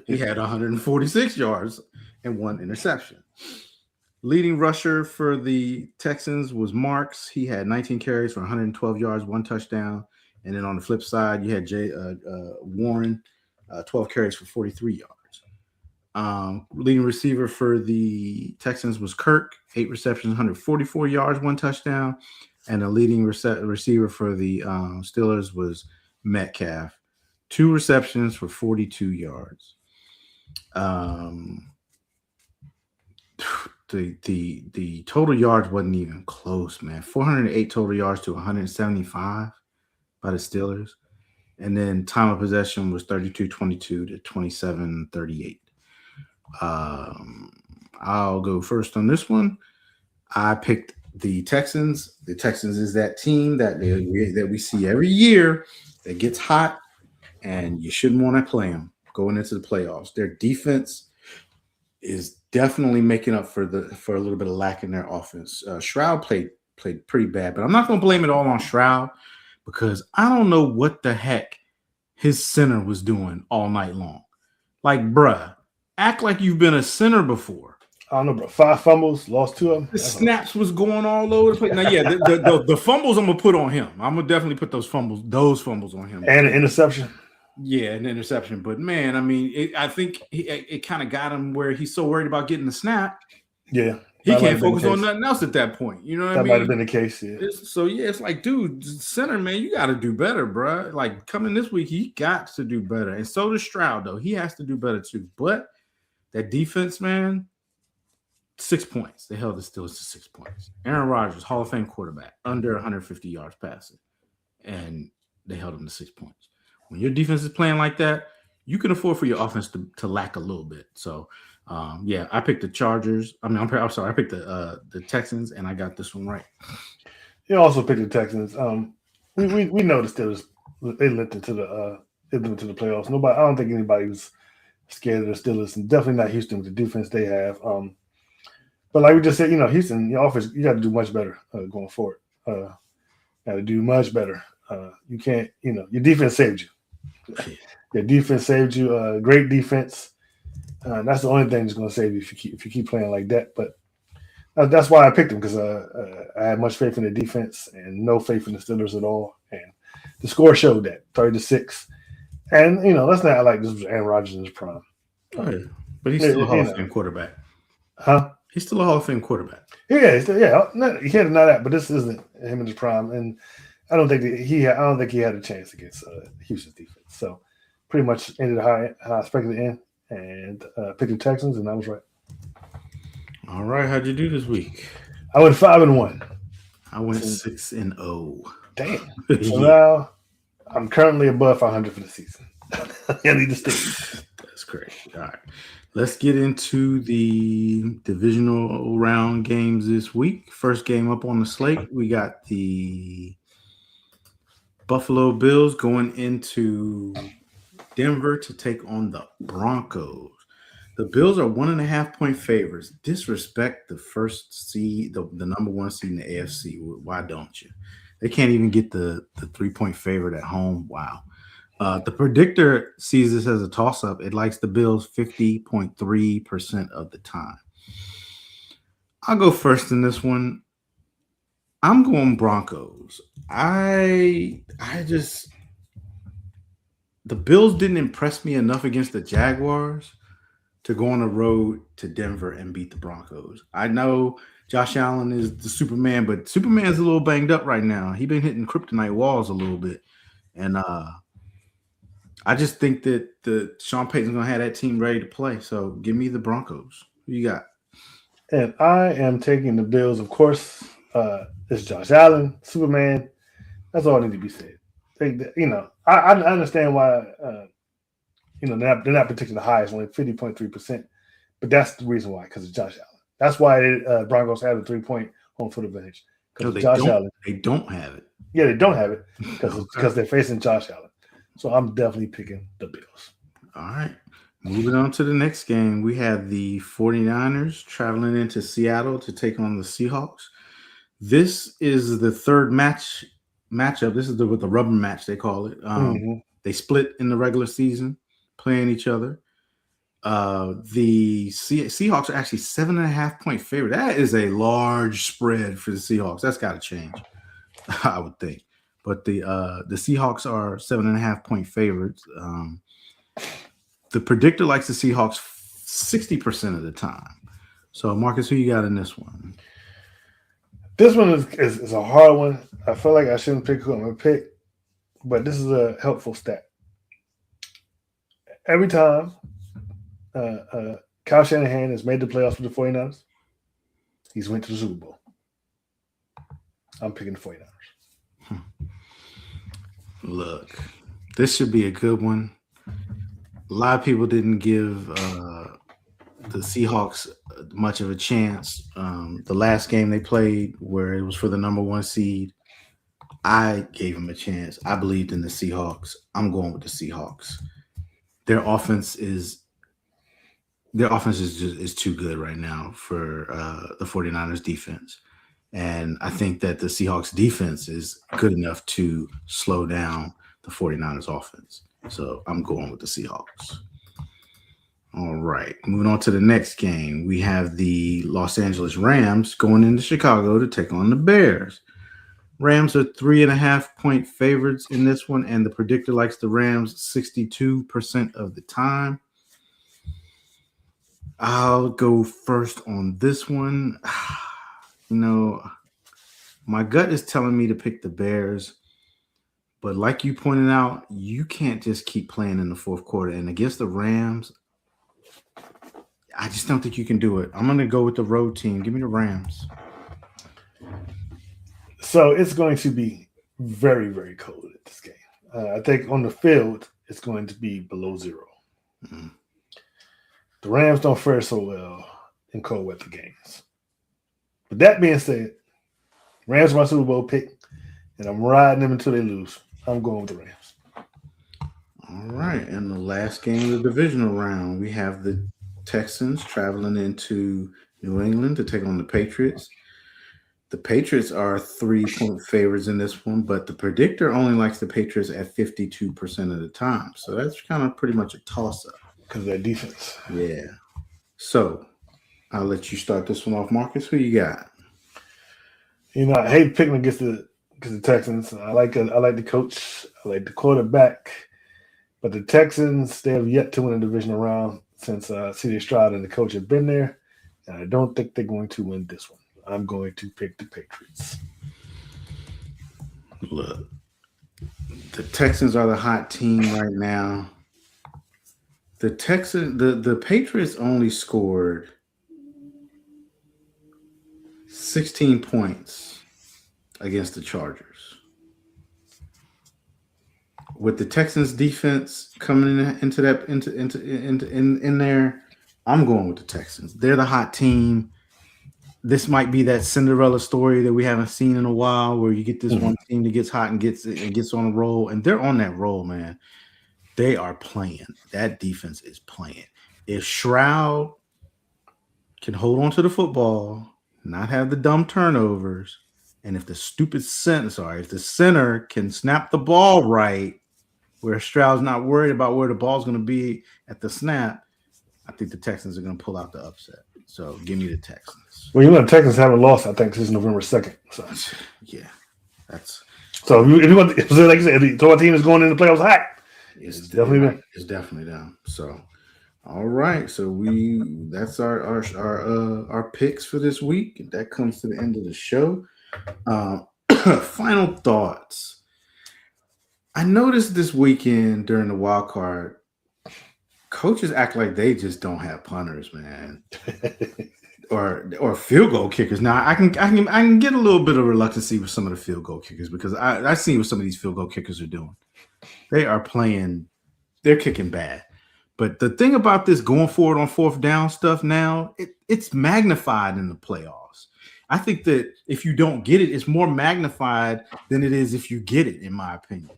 He had 146 yards and 1 interception. Leading rusher for the Texans was Marks. He had 19 carries for 112 yards, 1 touchdown. And then on the flip side, you had Warren, 12 carries for 43 yards. Leading receiver for the Texans was Kirk, 8 receptions, 144 yards, 1 touchdown. And the leading receiver for the Steelers was Metcalf, 2 receptions for 42 yards. The total yards wasn't even close, man. 408 total yards to 175 by the Steelers. And then time of possession was 32-22 to 27-38. I'll go first on this one. I picked the Texans. The Texans is that team that we see every year that gets hot, and you shouldn't want to play them going into the playoffs. Their defense is definitely making up for a little bit of lack in their offense. Stroud played pretty bad, but I'm not going to blame it all on Stroud because I don't know what the heck his center was doing all night long. Like, bruh, act like you've been a center before. I don't know, bro. 5 fumbles, lost 2 of them. The snaps was going all over the place. Now, yeah, the fumbles I'm gonna put on him. I'm gonna definitely put those fumbles on him. And an interception. Yeah, an interception. But man, I mean, I think it kind of got him where he's so worried about getting the snap. Yeah, he can't focus on nothing else at that point. You know what I mean? That might have been the case. Yeah. It's like, dude, center, man, you got to do better, bro. Like coming this week, he got to do better, and so does Stroud. Though he has to do better too. But that defense, man. 6 points. They held the Steelers to 6 points. Aaron Rodgers, Hall of Fame quarterback, under 150 yards passing, and they held him to 6 points. When your defense is playing like that, you can afford for your offense to lack a little bit. So, I picked the Chargers. I picked the Texans, and I got this one right. You also picked the Texans. We know the Steelers. They limped into the playoffs. I don't think anybody was scared of the Steelers, and definitely not Houston with the defense they have. But like we just said, Houston, your offense, you got to do much better going forward. Got to do much better. You can't, your defense saved you. Your defense saved you. Great defense. That's the only thing that's going to save you if you keep playing like that. But that's why I picked them because I had much faith in the defense and no faith in the Steelers at all. And the score showed that 30-6. And let's not act like this was Aaron Rodgers in his prime. Oh, yeah. But he's still a Hall of Fame quarterback. Huh? He's still a Hall of Fame quarterback. Yeah. You can't deny that, but this isn't him in his prime, and I don't think he had a chance against Houston's defense. So pretty much ended how I expected to end, and picked the Texans, and I was right. All right, how'd you do this week? I went 5-1. I went 6-0. Damn. So now I'm currently above 500 for the season. I need to stick. That's great. All right. Let's get into the divisional round games this week. First game up on the slate, we got the Buffalo Bills going into Denver to take on the Broncos. The Bills are 1.5-point favorites. Disrespect the first seed, the number 1 seed in the AFC. Why don't you? They can't even get the 3-point favorite at home. Wow. The predictor sees this as a toss-up. It likes the Bills 50.3% of the time. I'll go first in this one. I'm going Broncos. I just the Bills didn't impress me enough against the Jaguars to go on the road to Denver and beat the Broncos. I know Josh Allen is the Superman, but Superman's a little banged up right now. He's been hitting kryptonite walls a little bit. And I just think that the Sean Payton's gonna have that team ready to play. So give me the Broncos. Who you got? And I am taking the Bills. Of course, it's Josh Allen, Superman. That's all that need to be said. I understand why. They're not predicting the highest, only 50.3%, but that's the reason why, because it's Josh Allen. That's why Broncos have a 3-point home field advantage. No, Because Josh Allen. They don't have it. Yeah, they don't have it because they're facing Josh Allen. So I'm definitely picking the Bills. All right. Moving on to the next game, we have the 49ers traveling into Seattle to take on the Seahawks. This is the third matchup. This is the rubber match, they call it. They split in the regular season, playing each other. The Seahawks are actually 7.5-point favorite. That is a large spread for the Seahawks. That's got to change, I would think. But the Seahawks are 7.5-point favorites. The predictor likes the Seahawks 60% of the time. So, Marcus, who you got in this one? This one is a hard one. I feel like I shouldn't pick who I'm going to pick, but this is a helpful stat. Every time Kyle Shanahan has made the playoffs with the 49ers, he's went to the Super Bowl. I'm picking the 49ers. Look, this should be a good one. A lot of people didn't give the Seahawks much of a chance. The last game they played, where it was for the number 1 seed, I gave them a chance. I believed in the Seahawks. I'm going with the Seahawks. Their offense is too good right now for the 49ers defense. And I think that the Seahawks defense is good enough to slow down the 49ers offense. So I'm going with the Seahawks. All right. Moving on to the next game. We have the Los Angeles Rams going into Chicago to take on the Bears. Rams are 3.5-point favorites in this one, and the predictor likes the Rams 62% of the time. I'll go first on this one. My gut is telling me to pick the Bears, but like you pointed out, you can't just keep playing in the fourth quarter. And against the Rams, I just don't think you can do it. I'm going to go with the road team. Give me the Rams. So it's going to be very, very cold at this game. I think on the field, it's going to be below zero. Mm-hmm. The Rams don't fare so well in cold weather games. But that being said, Rams are my Super Bowl pick, and I'm riding them until they lose. I'm going with the Rams. All right. And the last game of the divisional round, we have the Texans traveling into New England to take on the Patriots. The Patriots are 3-point favorites in this one, but the predictor only likes the Patriots at 52% of the time. So that's kind of pretty much a toss-up. Because of their defense. Yeah. So I'll let you start this one off, Marcus. Who you got? I hate picking against the Texans. I like the coach. I like the quarterback. But the Texans, they have yet to win a divisional round since C.J. Stroud and the coach have been there. And I don't think they're going to win this one. I'm going to pick the Patriots. Look, the Texans are the hot team right now. The Patriots only scored 16 points against the Chargers. With the Texans defense coming in there, I'm going with the Texans. They're the hot team. This might be that Cinderella story that we haven't seen in a while, where you get this one team that gets hot and gets on a roll, and they're on that roll, man. They are playing. That defense is playing. If Stroud can hold on to the football, not have the dumb turnovers, and if the center can snap the ball right, where Stroud's not worried about where the ball's going to be at the snap, I think the Texans are going to pull out the upset. So give me the Texans. Well, the Texans haven't lost, I think, since November 2nd. So yeah, that's so if you want, so like you said, if the team is going in the playoffs hot, it's definitely them. It's definitely them. So all right, so that's our picks for this week. That comes to the end of the show. Final thoughts. I noticed this weekend during the wild card, coaches act like they just don't have punters, man, or field goal kickers. Now I can get a little bit of reluctancy with some of the field goal kickers because I see what some of these field goal kickers are doing. They're kicking bad. But the thing about this going forward on fourth down stuff now, it's magnified in the playoffs. I think that if you don't get it, it's more magnified than it is if you get it, in my opinion.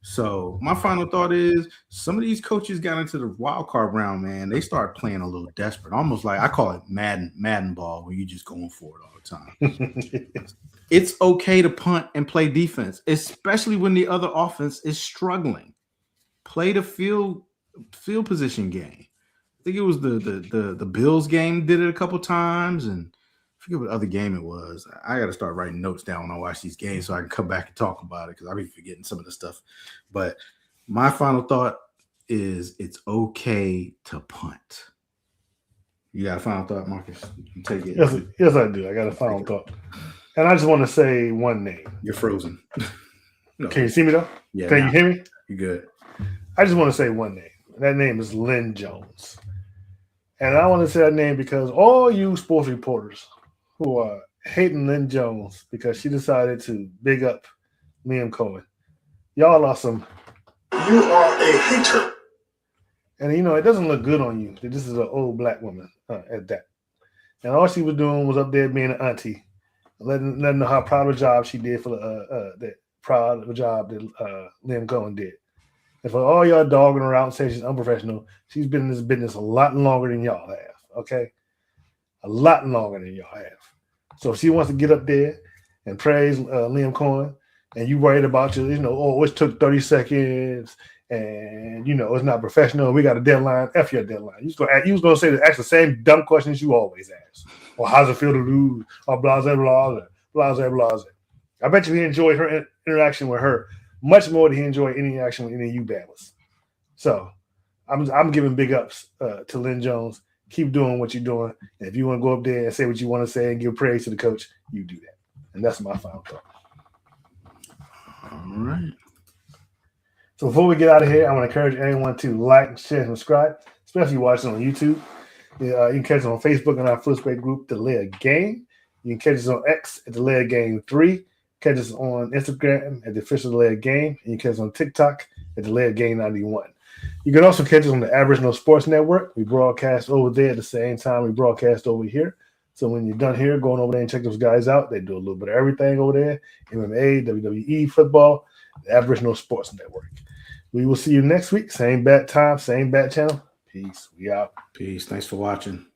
So my final thought is some of these coaches got into the wild card round, man. They start playing a little desperate, almost like I call it Madden ball, where you just going for it all the time. It's okay to punt and play defense, especially when the other offense is struggling. Play the field position game. I think it was the Bills game did it a couple times, and I forget what other game it was. I got to start writing notes down when I watch these games so I can come back and talk about it because I'll be forgetting some of the stuff. But my final thought is it's okay to punt. You got a final thought, Marcus? You take it. Yes, I do. I got a final thought. And I just want to say one name. You're frozen. No. Can you see me, though? Yeah. Can you hear me? You're good. I just want to say one name. That name is Lynn Jones. And I want to say that name because all you sports reporters who are hating Lynn Jones because she decided to big up Liam Cohen, y'all are some. You are a hater. And, it doesn't look good on you that this is an old black woman at that. And all she was doing was up there being an auntie, letting know how proud of a job she did for that proud of a job that Liam Cohen did. And for all y'all dogging her out and saying she's unprofessional, she's been in this business a lot longer than y'all have, okay? A lot longer than y'all have. So if she wants to get up there and praise Liam Cohen, and you worried about it took 30 seconds, and, it's not professional, we got a deadline, F your deadline. You was going to ask the same dumb questions you always ask. Or how's it feel to lose? Or blah, blah, blah, blah, blah, blah. I bet you he enjoyed her interaction with her much more than he enjoyed any interaction with any of you babblers. So I'm giving big ups to Lynn Jones. Keep doing what you're doing. And if you want to go up there and say what you want to say and give praise to the coach, you do that. And that's my final thought. All right. So before we get out of here, I want to encourage anyone to like, share, and subscribe, especially watching on YouTube. You can catch us on Facebook in our Footspray group, The Layer Game. You can catch us on X at The Layer Game 3. Catch us on Instagram at The Official Layer Game. And you can catch us on TikTok at The Layer Game 91. You can also catch us on the Aboriginal Sports Network. We broadcast over there at the same time we broadcast over here. So when you're done here, going over there and check those guys out. They do a little bit of everything over there. MMA, WWE, football, the Aboriginal Sports Network. We will see you next week. Same bat time, same bat channel. Peace. We out. Peace. Thanks for watching.